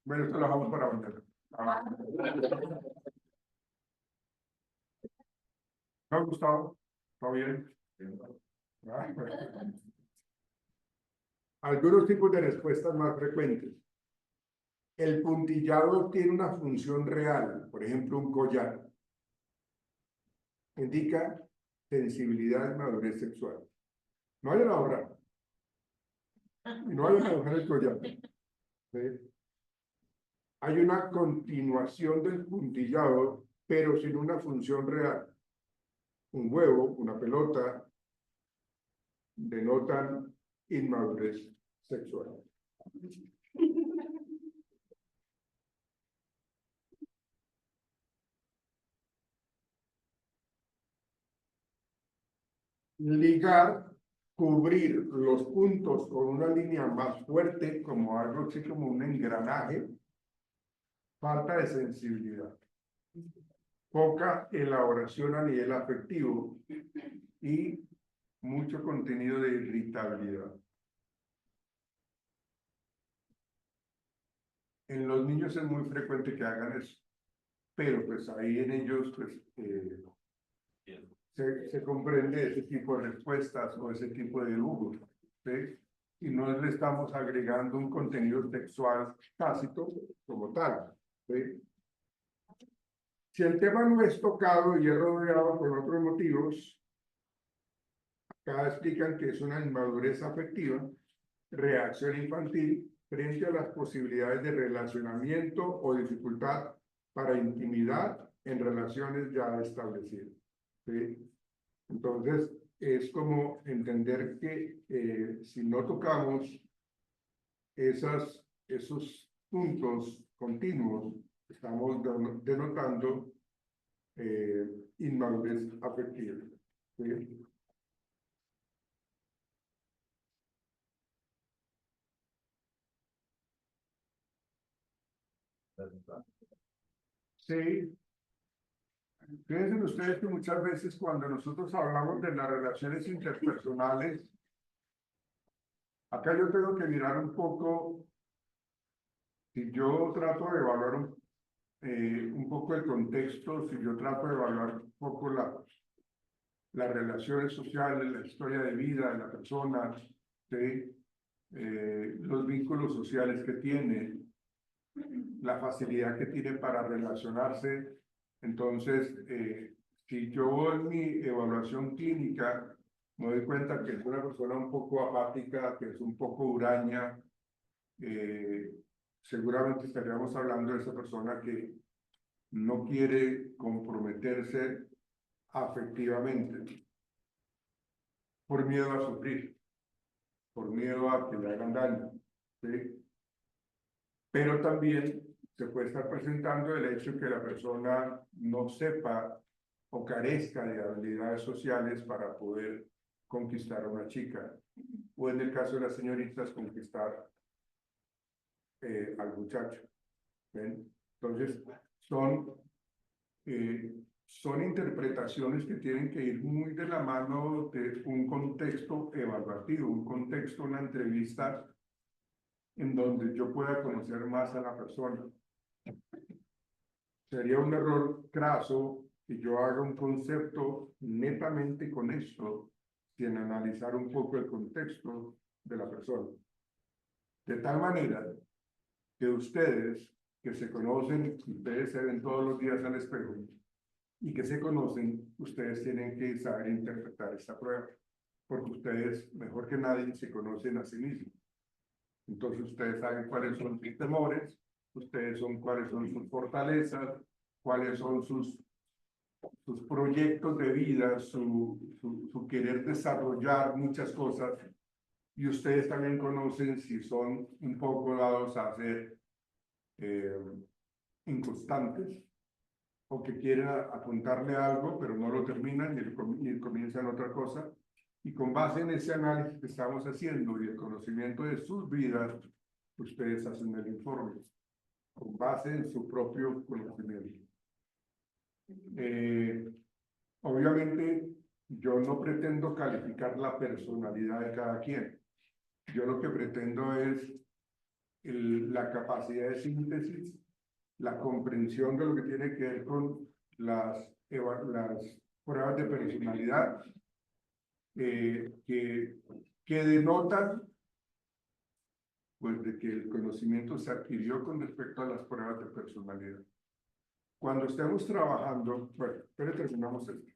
Bueno, esto lo dejamos para mañana. ¿Me ha gustado? ¿Está bien? Ah, bueno. Algunos tipos de respuestas más frecuentes. El puntillado tiene una función real, por ejemplo, un collar. Indica sensibilidad y madurez sexual. No hay una obra. No hay una mujer el collar. ¿Sí? Hay una continuación del puntillado, pero sin una función real. Un huevo, una pelota, denotan inmadurez sexual. Ligar, cubrir los puntos con una línea más fuerte, como algo así como un engranaje, falta de sensibilidad, poca elaboración a nivel afectivo y mucho contenido de irritabilidad. En los niños es muy frecuente que hagan eso, pero pues ahí en ellos pues se comprende ese tipo de respuestas o ese tipo de dibujos, ¿sí? Y no le estamos agregando un contenido textual tácito como tal, ¿sí? Si el tema no es tocado y es rodeado por otros motivos, acá explican que es una inmadurez afectiva, reacción infantil frente a las posibilidades de relacionamiento o dificultad para intimidad en relaciones ya establecidas, ¿sí? Entonces, es como entender que si no tocamos esos puntos continuos, estamos denotando inmadurez afectiva, ¿sí? Sí, fíjense ustedes que muchas veces cuando nosotros hablamos de las relaciones interpersonales, acá yo tengo que mirar un poco, si yo trato de evaluar un poco el contexto, si yo trato de evaluar un poco las relaciones sociales, la historia de vida de la persona, ¿sí? Los vínculos sociales que tiene, la facilidad que tiene para relacionarse. Entonces, si yo en mi evaluación clínica me doy cuenta que es una persona un poco apática, que es un poco huraña, seguramente estaríamos hablando de esa persona que no quiere comprometerse afectivamente por miedo a sufrir, por miedo a que le hagan daño, ¿sí? Pero también se puede estar presentando el hecho que la persona no sepa o carezca de habilidades sociales para poder conquistar a una chica, o en el caso de las señoritas, conquistar al muchacho. ¿Ven? Entonces, son interpretaciones que tienen que ir muy de la mano de un contexto evaluativo, un contexto, una entrevista en donde yo pueda conocer más a la persona. Sería un error craso que yo haga un concepto netamente con esto, sin analizar un poco el contexto de la persona. De tal manera que ustedes, que se conocen, ustedes se ven todos los días al espejo, y que se conocen, ustedes tienen que saber interpretar esta prueba, porque ustedes, mejor que nadie, se conocen a sí mismos. Entonces ustedes saben cuáles son sus temores, ustedes son cuáles son sus fortalezas, cuáles son sus proyectos de vida, su querer desarrollar muchas cosas, y ustedes también conocen si son un poco dados a ser inconstantes, o que quieren apuntarle algo, pero no lo terminan y comienzan otra cosa. Y con base en ese análisis que estamos haciendo y el conocimiento de sus vidas, ustedes hacen el informe, con base en su propio conocimiento. Obviamente, yo no pretendo calificar la personalidad de cada quien. Yo lo que pretendo es la capacidad de síntesis, la comprensión de lo que tiene que ver con las pruebas de personalidad, que denotan pues, de que el conocimiento se adquirió con respecto a las pruebas de personalidad. Cuando estemos trabajando, bueno, pero terminamos esto.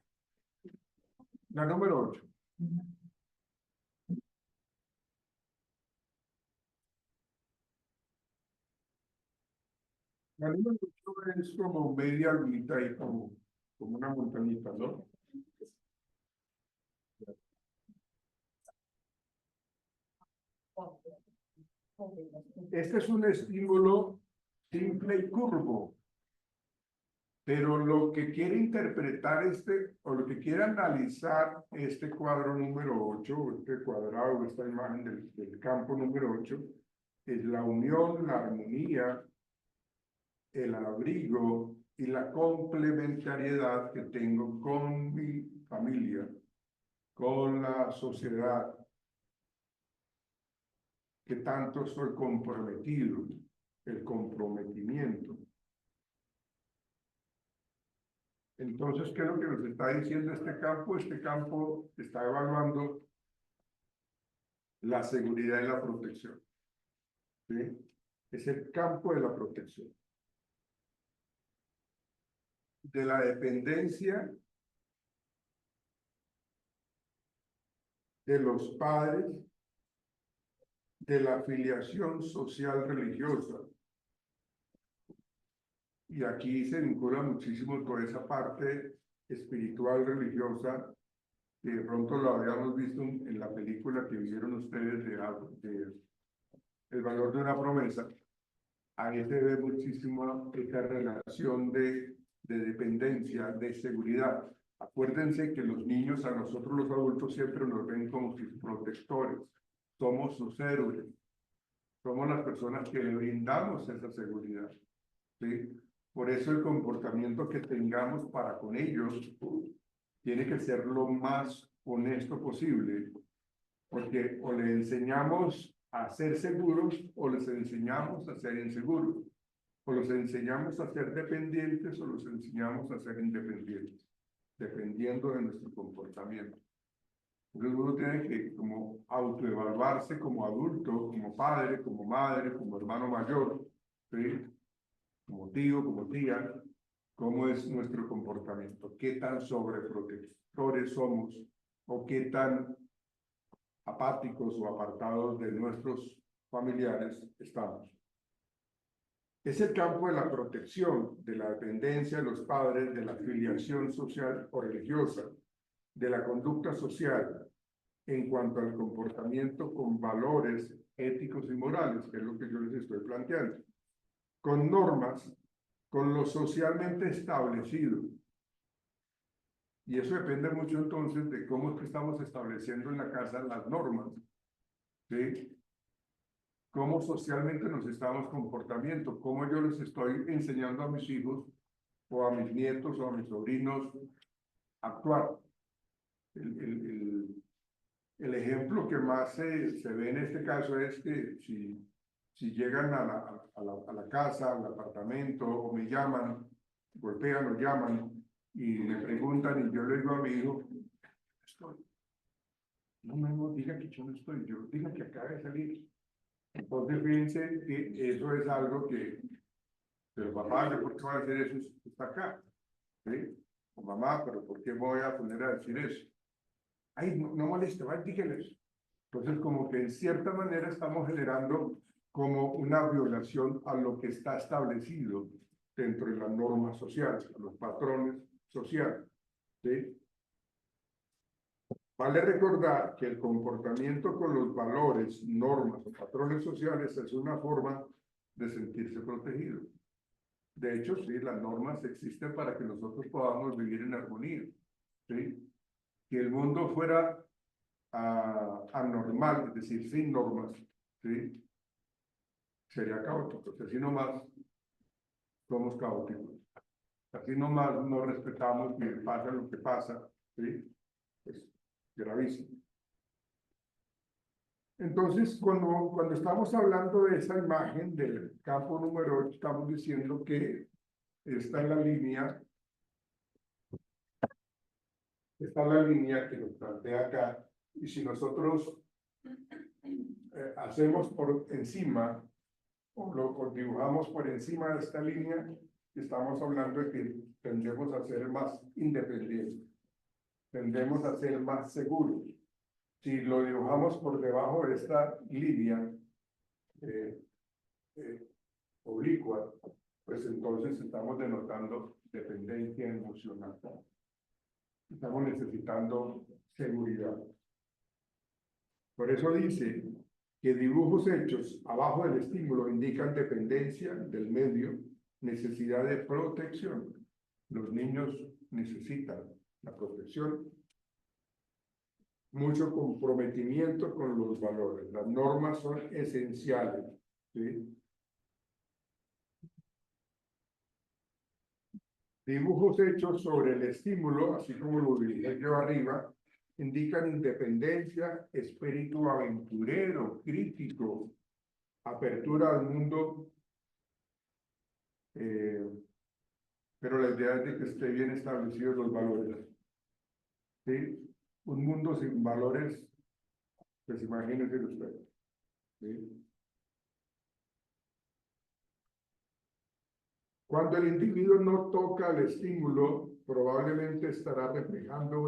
La número 8. La número 8 es como media agüita y como una montañita, ¿no? Este es un estímulo simple y curvo, pero lo que quiere interpretar o lo que quiere analizar este cuadro número 8, este cuadrado, esta imagen del campo número 8, es la unión, la armonía, el abrigo y la complementariedad que tengo con mi familia, con la sociedad, que tanto estoy comprometido, el comprometimiento. Entonces, ¿qué es lo que nos está diciendo este campo? Este campo está evaluando la seguridad y la protección. ¿Sí? Es el campo de la protección. De la dependencia de los padres, de la afiliación social religiosa. Y aquí se vincula muchísimo toda esa parte espiritual religiosa, que de pronto lo habíamos visto en la película que vieron ustedes de El valor de una promesa. Ahí se ve muchísimo esta relación de dependencia, de seguridad. Acuérdense que los niños, a nosotros los adultos, siempre nos ven como sus protectores. Somos sus héroes. Somos las personas que le brindamos esa seguridad. ¿sí? Por eso el comportamiento que tengamos para con ellos tiene que ser lo más honesto posible, porque o les enseñamos a ser seguros o les enseñamos a ser inseguros, o los enseñamos a ser dependientes o los enseñamos a ser independientes, dependiendo de nuestro comportamiento. Entonces uno tiene que como autoevaluarse como adulto, como padre, como madre, como hermano mayor, ¿sí? Como tío, como tía, cómo es nuestro comportamiento, qué tan sobreprotectores somos o qué tan apáticos o apartados de nuestros familiares estamos. Es el campo de la protección, de la dependencia de los padres, de la filiación social o religiosa, de la conducta social en cuanto al comportamiento con valores éticos y morales, que es lo que yo les estoy planteando, con normas, con lo socialmente establecido. Y eso depende mucho entonces de cómo es que estamos estableciendo en la casa las normas, ¿sí? Cómo socialmente nos estamos comportando, cómo yo les estoy enseñando a mis hijos o a mis nietos o a mis sobrinos a actuar. El ejemplo que más se ve en este caso es que si llegan a la casa, al apartamento, o me llaman, golpean o llaman, y me preguntan, y yo le digo a mi hijo, estoy. No, diga que yo no estoy, yo diga que acaba de salir. Entonces, fíjense que eso es algo que, pero papá, ¿yo por qué voy a decir eso? Está acá, ¿sí? O mamá, pero ¿por qué voy a poner a decir eso? Ay, no moleste, va, dígales. Entonces, como que en cierta manera estamos generando como una violación a lo que está establecido dentro de la norma social, a los patrones sociales, ¿sí? Vale recordar que el comportamiento con los valores, normas o patrones sociales es una forma de sentirse protegido. De hecho, sí, las normas existen para que nosotros podamos vivir en armonía, ¿sí? Si el mundo fuera anormal, es decir, sin normas, ¿sí? Sería caótico. Así nomás somos caóticos. Así nomás no respetamos y pasa lo que pasa, ¿sí? Es gravísimo. Entonces, cuando estamos hablando de esa imagen del campo número 8, estamos diciendo que está en la línea, que nos plantea acá, y si nosotros hacemos por encima, o dibujamos por encima de esta línea, estamos hablando de que tendemos a ser más independientes, tendemos a ser más seguros. Si lo dibujamos por debajo de esta línea oblicua, pues entonces estamos denotando dependencia emocional. Estamos necesitando seguridad. Por eso dice que dibujos hechos abajo del estímulo indican dependencia del medio, necesidad de protección. Los niños necesitan la protección, mucho comprometimiento con los valores. Las normas son esenciales, ¿sí? Dibujos hechos sobre el estímulo, así como lo dije yo arriba, indican independencia, espíritu aventurero, crítico, apertura al mundo, pero la idea es de que esté bien establecidos los valores. ¿Sí? Un mundo sin valores, pues imagínense usted. ¿Sí? Cuando el individuo no toca el estímulo, probablemente estará reflejando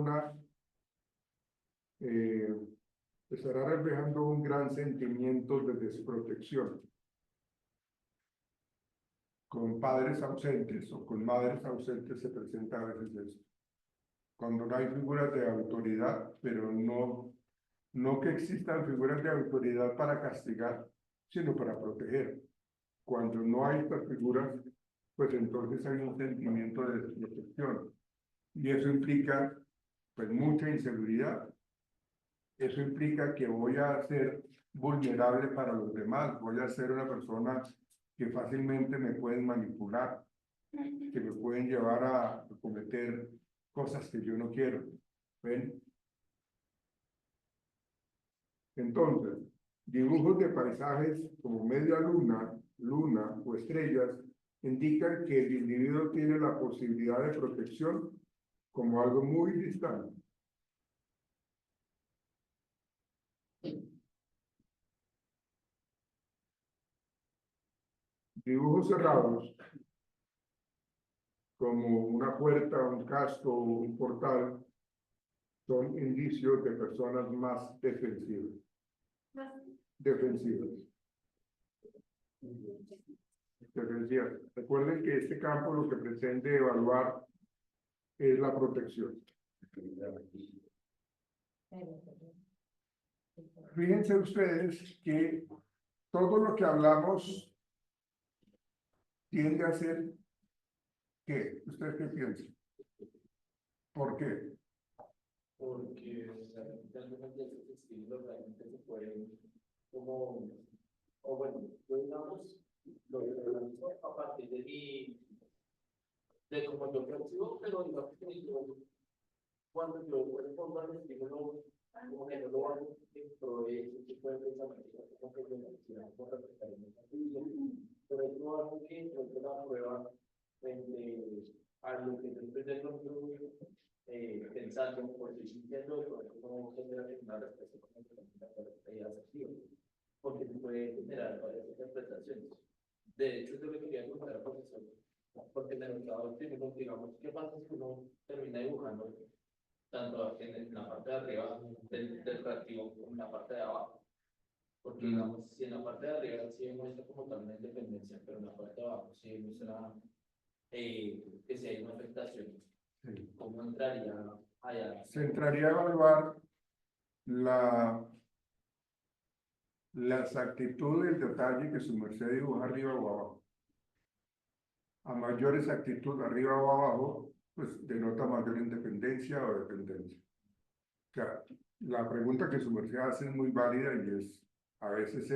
un gran sentimiento de desprotección. Con padres ausentes o con madres ausentes se presenta a veces eso. Cuando no hay figuras de autoridad, pero no que existan figuras de autoridad para castigar, sino para proteger. Cuando no hay estas figuras, pues entonces hay un sentimiento de desprotección. Y eso implica, pues, mucha inseguridad. Eso implica que voy a ser vulnerable para los demás, voy a ser una persona que fácilmente me pueden manipular, que me pueden llevar a cometer cosas que yo no quiero. ¿Ven? Entonces, dibujos de paisajes como media luna, luna o estrellas indican que el individuo tiene la posibilidad de protección como algo muy distante. Dibujos cerrados, como una puerta, un casco, un portal, son indicios de personas más defensivas. Defensivas. Defensivas. Recuerden que este campo lo que pretende evaluar es la protección. Fíjense ustedes que todo lo que hablamos tiende a ser ¿qué? ¿Ustedes qué piensan? ¿Por qué? Porque realmente esos estilos realmente se pueden como, o bueno, yo digamos, lo que a partir de mi, de como yo percibo, pero digamos que yo, cuando yo le pongo al estímulo, como que no lo hago dentro de ese tipo de pensamiento, como que yo no quisiera como respetar el mensaje, pero es algo que yo te la prueba frente a lo que yo estoy de pronto pensando, porque sintiendo, por eso no tendrá que una respuesta asertiva, porque se puede generar varias interpretaciones. De hecho, yo le quería preguntar al profesor, porque en el estado primero, digamos, ¿qué pasa si uno termina dibujando tanto en la parte de arriba del reactivo como en la parte de abajo? Porque, digamos, si en la parte de arriba sí demuestra como tal una independencia, pero en la parte de abajo sí demuestra que si hay una afectación, Sí. ¿cómo entraría allá? Se entraría a evaluar las actitudes, el detalle que su merced dibuja arriba o abajo. A mayor exactitud arriba o abajo, pues denota mayor independencia o dependencia. O sea, la pregunta que su merced hace es muy válida y a veces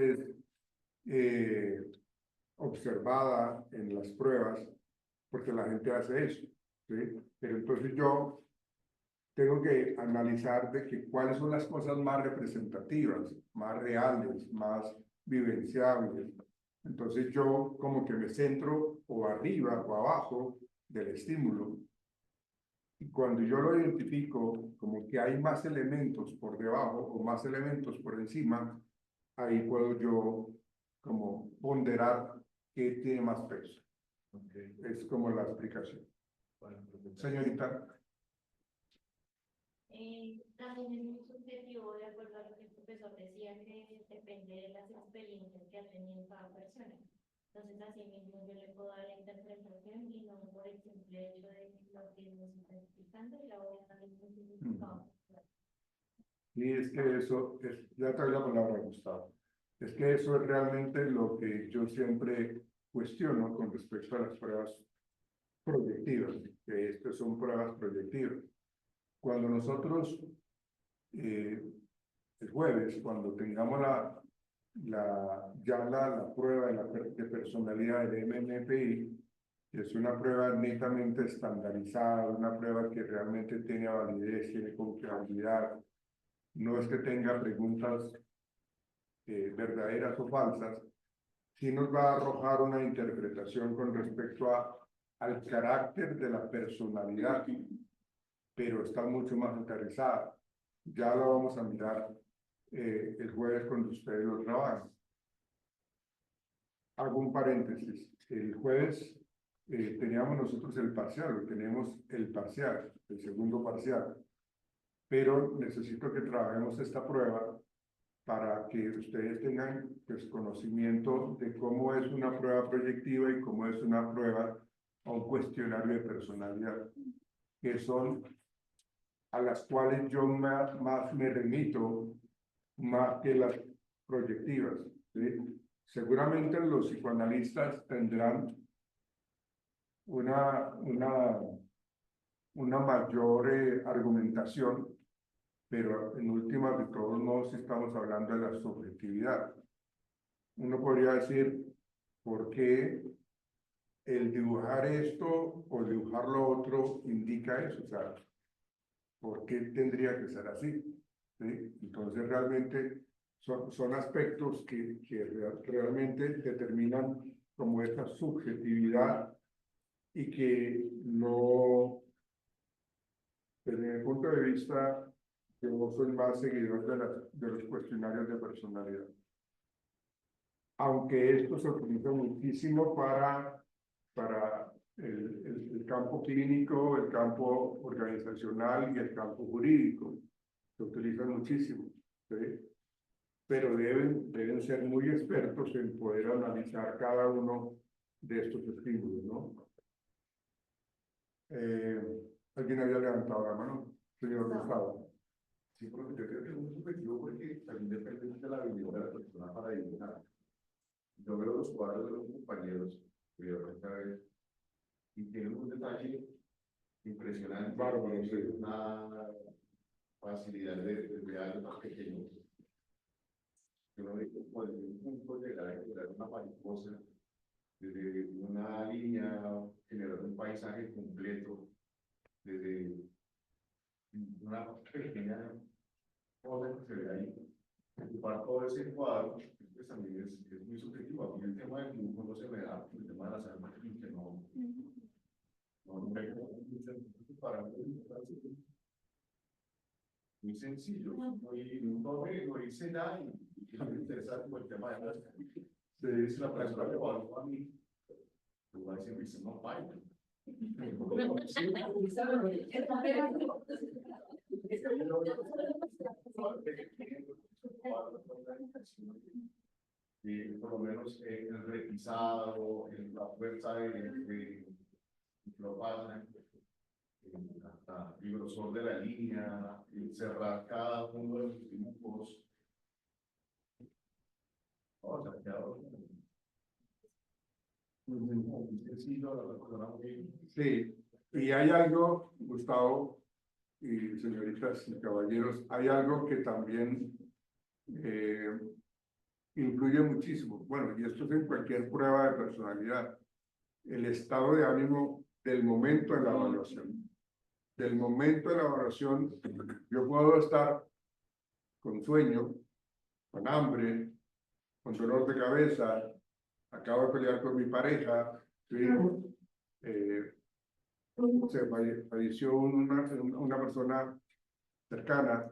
es observada en las pruebas porque la gente hace eso, ¿sí? Pero entonces yo tengo que analizar de que cuáles son las cosas más representativas, más reales, más vivenciables. Entonces yo como que me centro o arriba o abajo del estímulo. Y cuando yo lo identifico como que hay más elementos por debajo o más elementos por encima, ahí puedo yo como ponderar qué tiene más peso. Okay. Es como la explicación. Bueno, Señorita. También es muy subjetivo, de acuerdo a lo que el profesor decía, que depende de las experiencias que ha tenido cada persona. Entonces, así mismo yo le puedo dar la interpretación y no por el simple hecho de lo que nos está explicando, y la voy a dar un significado. Y es que eso, ya te doy la palabra, Gustavo. Es que eso es realmente lo que yo siempre cuestiono con respecto a las pruebas proyectivas, que estas son pruebas proyectivas. Cuando nosotros, el jueves, cuando tengamos la prueba de personalidad del MMPI, que es una prueba netamente estandarizada, una prueba que realmente tiene validez, tiene confiabilidad, no es que tenga preguntas verdaderas o falsas, sí nos va a arrojar una interpretación con respecto al carácter de la personalidad, pero está mucho más aterrizada. Ya lo vamos a mirar el jueves cuando ustedes lo trabajen. Hago un paréntesis. El jueves teníamos nosotros el parcial, o tenemos el parcial, el segundo parcial, pero necesito que trabajemos esta prueba para que ustedes tengan pues, conocimiento de cómo es una prueba proyectiva y cómo es una prueba o un cuestionario de personalidad, que son a las cuales yo más me remito, más que las proyectivas, ¿sí? Seguramente los psicoanalistas tendrán una mayor argumentación, pero en últimas de todos modos estamos hablando de la subjetividad. Uno podría decir, por qué el dibujar esto o dibujar lo otro indica eso, o sea, ¿por qué tendría que ser así? ¿Sí? Entonces realmente son aspectos que realmente determinan como esta subjetividad y que no, desde mi punto de vista, yo soy más seguidor de los cuestionarios de personalidad. Aunque esto se utiliza muchísimo para el campo clínico, el campo organizacional y el campo jurídico. Se utilizan muchísimo, ¿sí? Pero deben ser muy expertos en poder analizar cada uno de estos estímulos, ¿no? ¿Alguien había levantado la mano? Señor Gustavo. Sí, porque yo creo que es muy subjetivo porque también depende de la habilidad de la persona para dibujar. Yo veo los cuadros de los compañeros que yo esta vez y tienen un detalle impresionante. Bárbaro, sí. Una facilidad de ver algo más pequeño. Yo no digo, pues, un punto llegar a generar una mariposa, desde una línea, generar un paisaje completo, desde una pequeña cosa que se ve ahí. Ocupar todo ese cuadro, pues también es muy subjetivo. A mí el tema del dibujo no se me da, el tema de las armas, que no me gusta para muy sencillo, no hice nada y es muy interesante por el tema de las si la persona le valora a mí, pues va a decir, dice, no, vaya. Por lo menos el repisado, la fuerza de lo pasan, hasta el grosor de la línea, el cerrar cada uno de los dibujos. O sea, quedado muy sencillo, la persona muy... Sí, y hay algo, Gustavo y señoritas y caballeros, hay algo que también influye muchísimo. Bueno, y esto es en cualquier prueba de personalidad. El estado de ánimo del momento de la evaluación. Del momento de la evaluación, yo puedo estar con sueño, con hambre, con dolor de cabeza, acabo de pelear con mi pareja, ¿sí? Se falleció una persona cercana,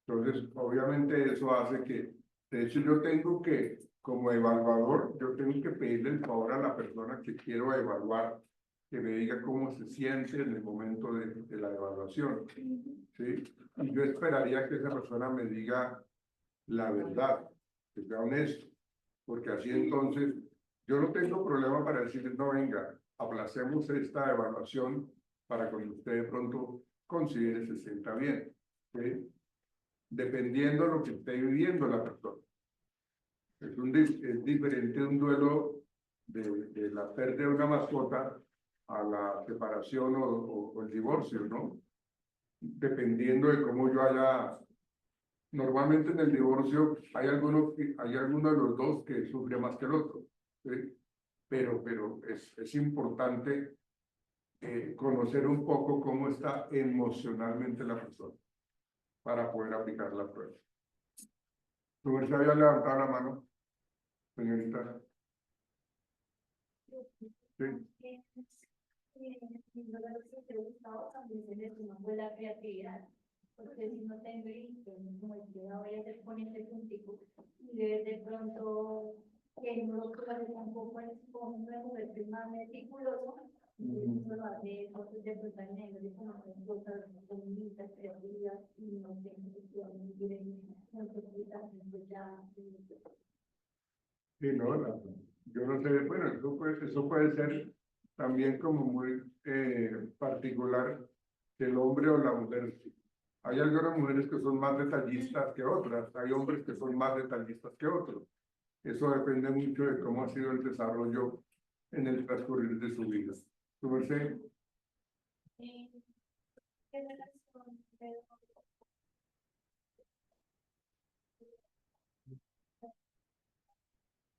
entonces obviamente eso hace que, de hecho yo tengo que, como evaluador, yo tengo que pedirle el favor a la persona que quiero evaluar, que me diga cómo se siente en el momento de la evaluación, ¿sí? Y yo esperaría que esa persona me diga la verdad, que sea honesto, porque así entonces yo no tengo problema para decirle, no, venga, aplacemos esta evaluación para que usted de pronto considere se sienta bien, ¿sí? Dependiendo de lo que esté viviendo la persona. Es diferente un duelo de la pérdida de una mascota a la separación o el divorcio, ¿no? Dependiendo de cómo yo haya... Normalmente en el divorcio hay alguno de los dos que sufre más que el otro, ¿sí? Pero es importante conocer un poco cómo está emocionalmente la persona para poder aplicar la prueba. ¿Tú se había levantado la mano, señorita? Sí. También se le suma pues la creatividad, porque si no tengo hijos, como yo voy a hacer con este puntico, y de pronto que no lo puedo hacer tampoco es como una mujer que es más meticuloso, y eso lo hace cosas de fruta negra, de como cosas bonitas, creativas, y no tengo que muy bien, no sé si también ya. Sí, no, yo no sé, bueno, eso puede ser también como muy particular del hombre o la mujer. Hay algunas mujeres que son más detallistas que otras, hay hombres que son más detallistas que otros. Eso depende mucho de cómo ha sido el desarrollo en el transcurrir de su vida. ¿Tú, Mercedes? ¿Qué relación veo?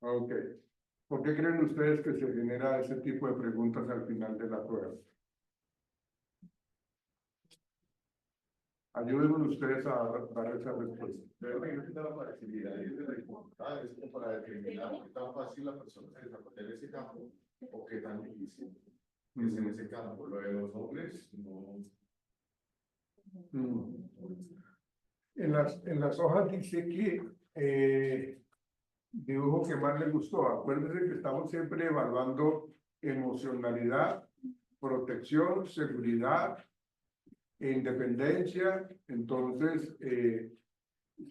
Ok. ¿Por qué creen ustedes que se genera ese tipo de preguntas al final de la prueba? Ayúdenme ustedes a dar esa respuesta. Pero me imagino que la facilidad y de la dificultad es como para determinar qué tan fácil la persona se desarrolla en ese campo o qué tan difícil es en ese campo. Lo de los hombres, no. En las hojas dice que dibujo que más le gustó. Acuérdense que estamos siempre evaluando emocionalidad, protección, seguridad e independencia. Entonces,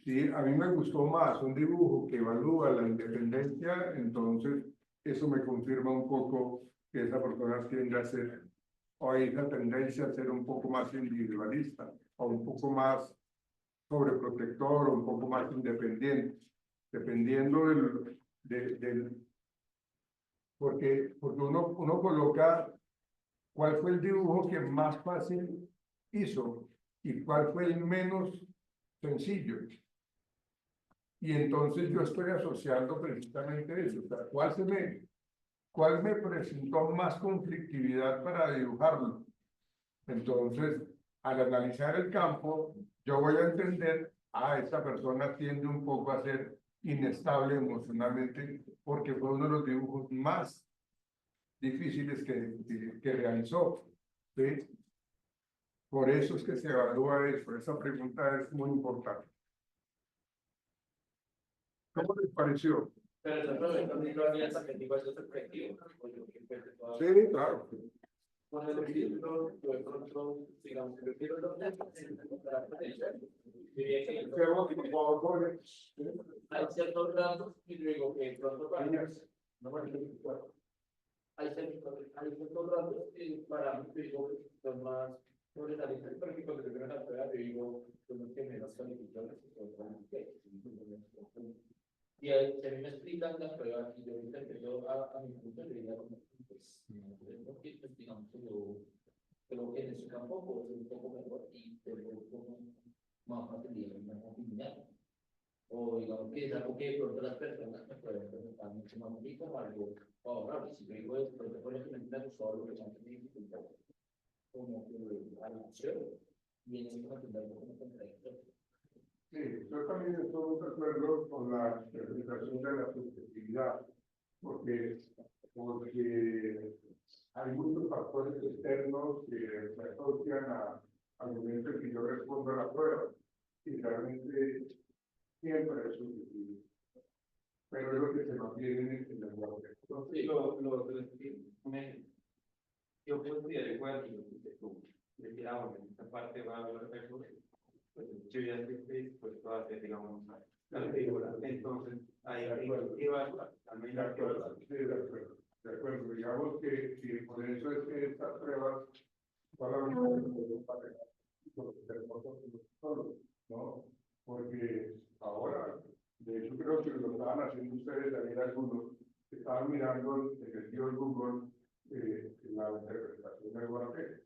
sí, a mí me gustó más un dibujo que evalúa la independencia, entonces eso me confirma un poco que esa persona tiende a ser, o hay esa tendencia a ser un poco más individualista, o un poco más sobreprotector, o un poco más independiente, dependiendo porque uno coloca cuál fue el dibujo que más fácil hizo y cuál fue el menos sencillo. Y entonces yo estoy asociando precisamente eso, o sea, cuál me presentó más conflictividad para dibujarlo. Entonces, al analizar el campo, yo voy a entender, esta persona tiende un poco a ser inestable emocionalmente porque fue uno de los dibujos más difíciles que realizó. ¿Sí? Por eso es que se evalúa eso. Esa pregunta es muy importante. ¿Cómo les pareció? Pero eso no es lo había sacado esa perspectiva. Sí, claro. Con el ejemplo, yo de pronto, digamos, yo quiero los datos para aprender. Diría que hay ciertos datos y luego que de pronto hay ciertos datos que para mí digo que son más sobresalientes, porque cuando yo veo la prueba, yo digo, son los que menos califican y a mí me explican la prueba y yo interpreto a mi punto de vista, pues, porque, pues, digamos, yo creo que en ese campo puedo ser un poco mejor y tengo como más facilidad en la opinión. O digamos que es algo que de pronto las personas me pueden presentar mucho más bonito o algo favorable. Si yo digo esto, por ejemplo, me gustó lo que me han dificultado, como que algo chévere, y en eso me entiendo como contradictorio. Sí, yo también estoy de acuerdo con la interpretación de la subjetividad, porque hay muchos factores externos que se asocian al momento en que yo respondo a la prueba, y realmente siempre es subjetivo, pero es lo que se mantiene en el lenguaje. Entonces, yo considero igual que tú, bueno, en esta parte va a haber recursos, pues yo ya estoy dispuesto a hacer, digamos, la figura. Entonces, ahí que evaluar, también la que evaluar. Sí, de acuerdo. De acuerdo, digamos que por eso es que estas pruebas solamente se pueden manejar por solo, ¿no? Porque ahora, de hecho creo que lo estaban haciendo ustedes también algunos, estaban mirando en el Dios Google la interpretación del guardia,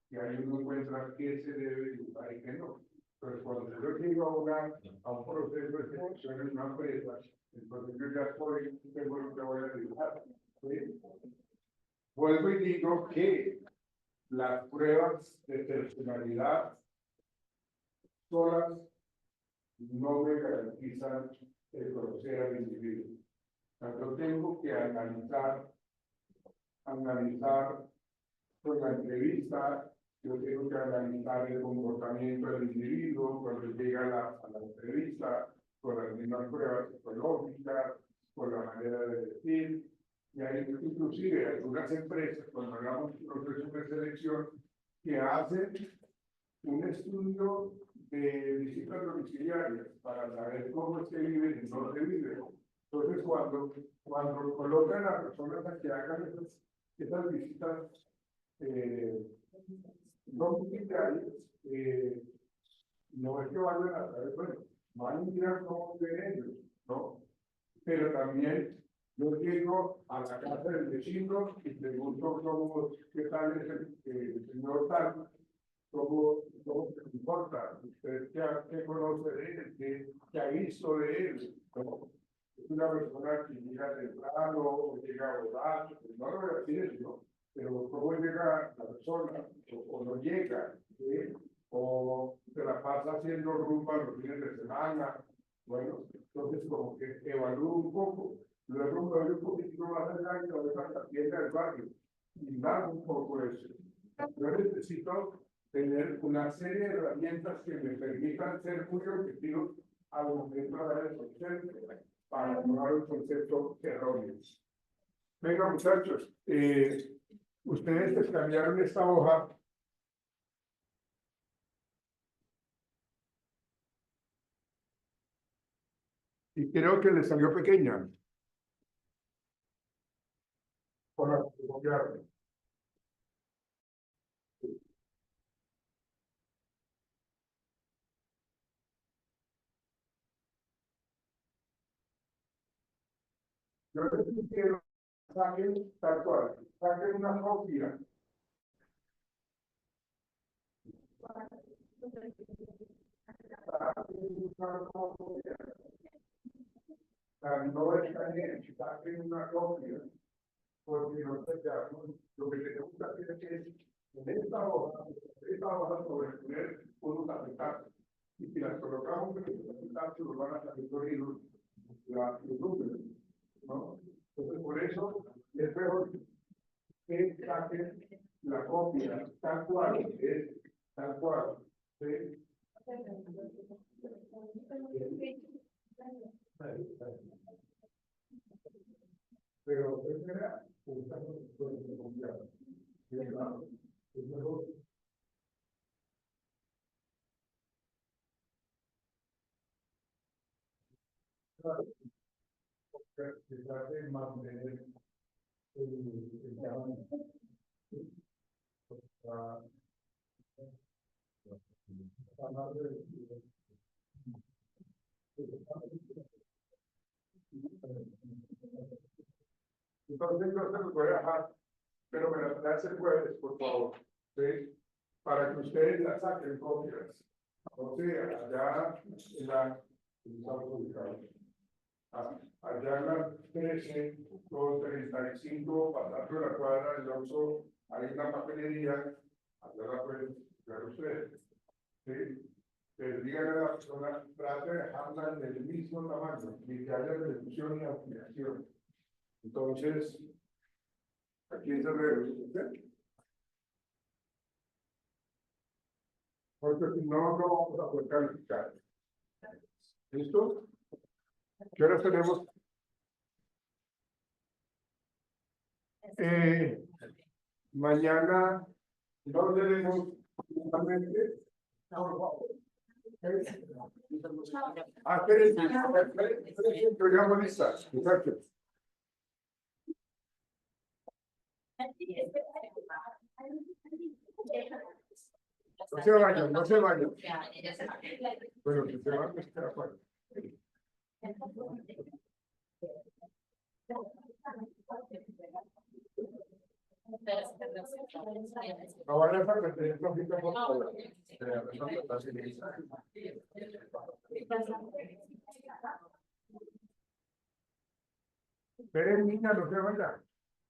y ahí uno encuentra qué se debe dibujar y qué no. Entonces, cuando yo llego a un proceso de selección en una empresa, entonces yo ya tengo lo que voy a dibujar. ¿Sí? Vuelvo y digo que las pruebas de personalidad solas no me garantizan el conocer al individuo. Yo tengo que analizar con la entrevista, yo tengo que analizar el comportamiento del individuo cuando llega a la entrevista, con las mismas pruebas psicológicas, con la manera de decir, y hay inclusive algunas empresas, cuando hagamos un proceso de selección, que hacen un estudio de visitas domiciliarias para saber cómo es que viven y dónde viven. Entonces, cuando colocan a personas a que hagan esas visitas domiciliarias, no es que vayan a saber, bueno, van a mirar cómo viven ellos, ¿no? Pero también yo llego a la casa del vecino y pregunto qué tal es el señor tal, cómo se comporta, usted qué conoce de él, qué ha visto de él, ¿no? una persona que llega temprano o llega borracho, pues no lo voy a decir, ¿no? Pero cómo llega la persona o no llega, ¿sí? O se la pasa haciendo rumba los fines de semana. Bueno, entonces como que evalúo un poco, luego me voy un poquito más allá y lo voy a la tienda del barrio y dar un poco eso. Yo necesito tener una serie de herramientas que me permitan ser muy objetivo al momento de dar el concepto para tomar un concepto erróneo. Venga, muchachos, ustedes cambiaron esta hoja. Y creo que les salió pequeña. Por la copiaron. Yo les quiero saquen tal cual, saquen una copia. Saquen una copia. No escaneen, saquen una copia. Porque no sé, ya, lo que tenemos que hacer es en esta hoja sobreponer unos afectados. Y si las colocamos en los afectados, nos van a salir corridos los números, ¿no? Entonces, por eso es mejor que saquen la copia tal cual, es tal cual. ¿Sí? Pero es verdad, es mejor. Se trata de mantener el tamaño. Entonces, yo se los voy a dejar, pero me las traes el jueves, por favor, ¿sí? Para que ustedes las saquen copias. O sea, allá en la, allá en la 13, con 35, pasando la cuadra del Oxxo, hay una papelería, allá la pueden ver ustedes, ¿sí? Pero díganle a la persona, trate de dejarla en el mismo tamaño, y que haya reducción y ampliación. Entonces, aquí se reduce. Porque si no, no vamos a poder calificar. ¿Listo? ¿Qué horas tenemos? Mañana no tenemos justamente. Entregamos listas, muchachos. No se vayan, no se vayan. Bueno, que se van a estar afuera. No vayan a perder profito por favor. Pero niña, no se vayan.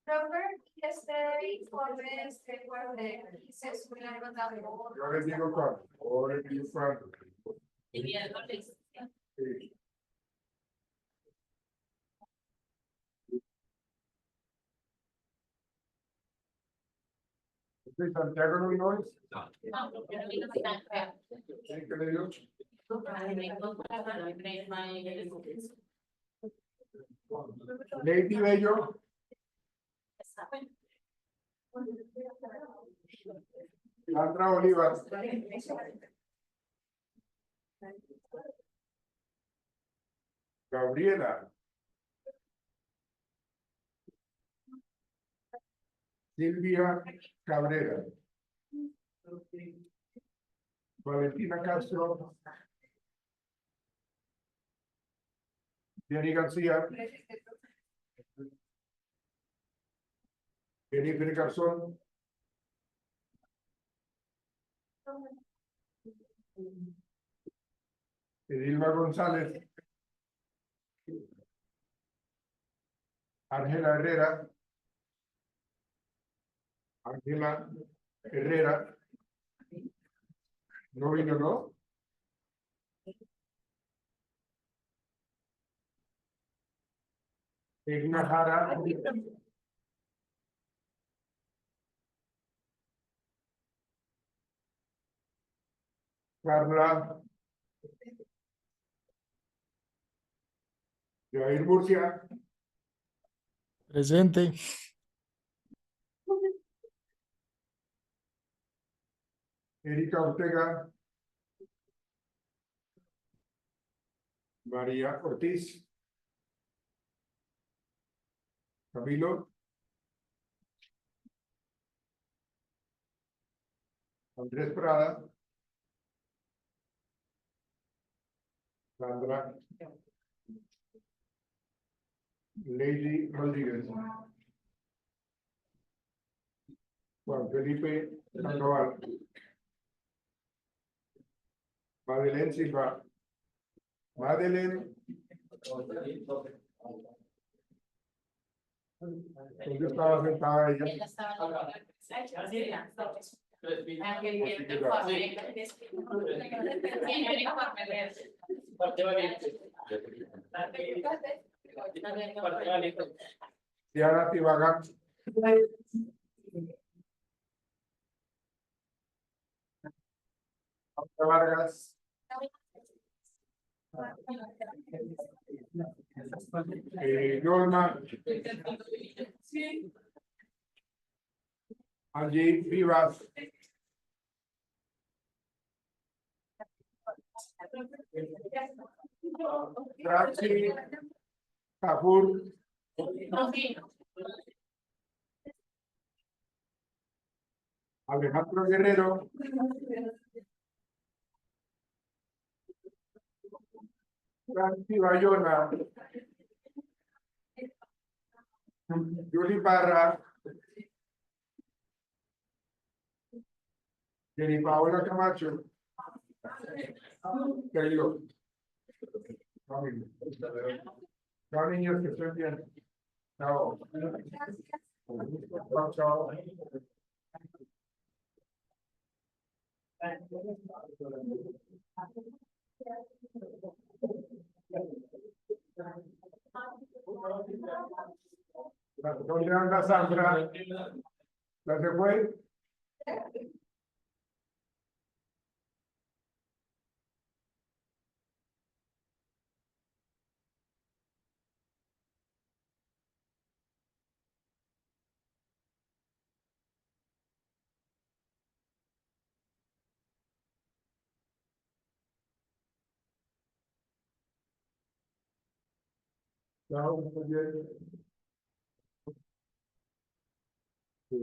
Robert, este informe, este guarde, se sube a la Yo les digo cuándo. O les digo cuándo. Sí. ¿De Santiago no vino hoy? ¿Sí? ¿Qué le dio? Lady Bello. Sandra Oliva. Gabriela. Silvia Cabrera. Valentina Castro. Jenny García. Jennifer Garzón. Edilma González. Ángela Herrera. Ángela Herrera. No vino, ¿no? Egna Jara. Carla. Jair Murcia. Presente. Erika Ortega. María Ortiz. Camilo. Andrés Prada. Sandra. Lady Rodríguez. Juan Felipe Sandoval. Madeleine Silva. Madeleine. ¿Dónde estaba sentada ella? Ella estaba en la Diana Tibaga. Vargas. Norma. Angie Vivas. Tracy Kapoor. Alejandro Guerrero. Franci Bayona. Yuli Barra. Jenny Paola Camacho. Querido. Chao, niños, que estén bien. Chao. Chao, chao. ¿Dónde anda Sandra? ¿La se fue? Chao, muy bien. Sí.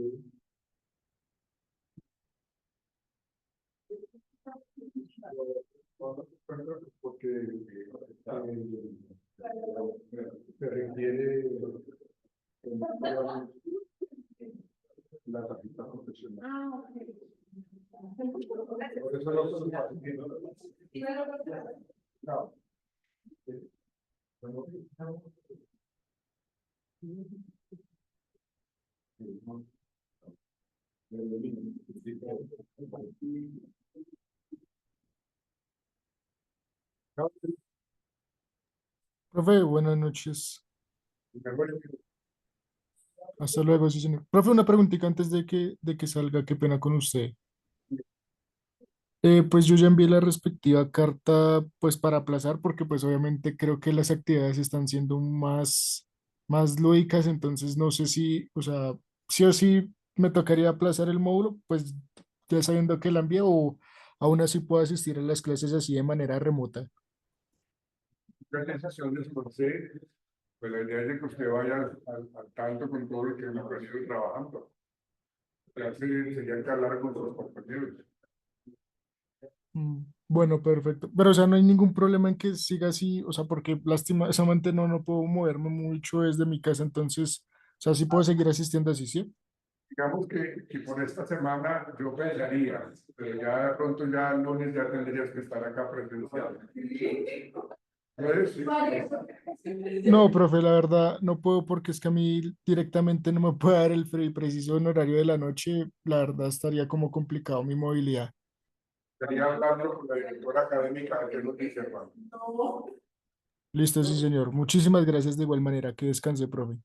Porque se requiere la tarjeta profesional. Por eso no son no. Profe, buenas noches. Hasta luego, sí, señor. Profe, una preguntita antes de que salga, qué pena con usted. Pues yo ya envié la respectiva carta pues para aplazar porque pues obviamente creo que las actividades están siendo más lúdicas, entonces no sé si, o sea, sí o sí me tocaría aplazar el módulo, pues ya sabiendo que la envié o aún así puedo asistir a las clases así de manera remota. La sensación de esforcé, pues la idea es de que usted vaya al tanto con todo lo que hemos venido trabajando. Sería que hablar con sus compañeros. Bueno, perfecto. Pero, o sea, no hay ningún problema en que siga así, o sea, porque lastimosamente no puedo moverme mucho desde mi casa, entonces, o sea, sí puedo seguir asistiendo así, ¿sí? Digamos que por esta semana yo pensaría, pero ya de pronto ya el lunes ya tendrías que estar acá presencial. ¿Puedes? Sí. No, profe, la verdad no puedo porque es que a mí directamente no me puede dar el free preciso en horario de la noche. La verdad estaría como complicado mi movilidad. Estaría hablando con la directora académica que nos dice, hermano. Listo, sí, señor. Muchísimas gracias de igual manera. Que descanse, profe.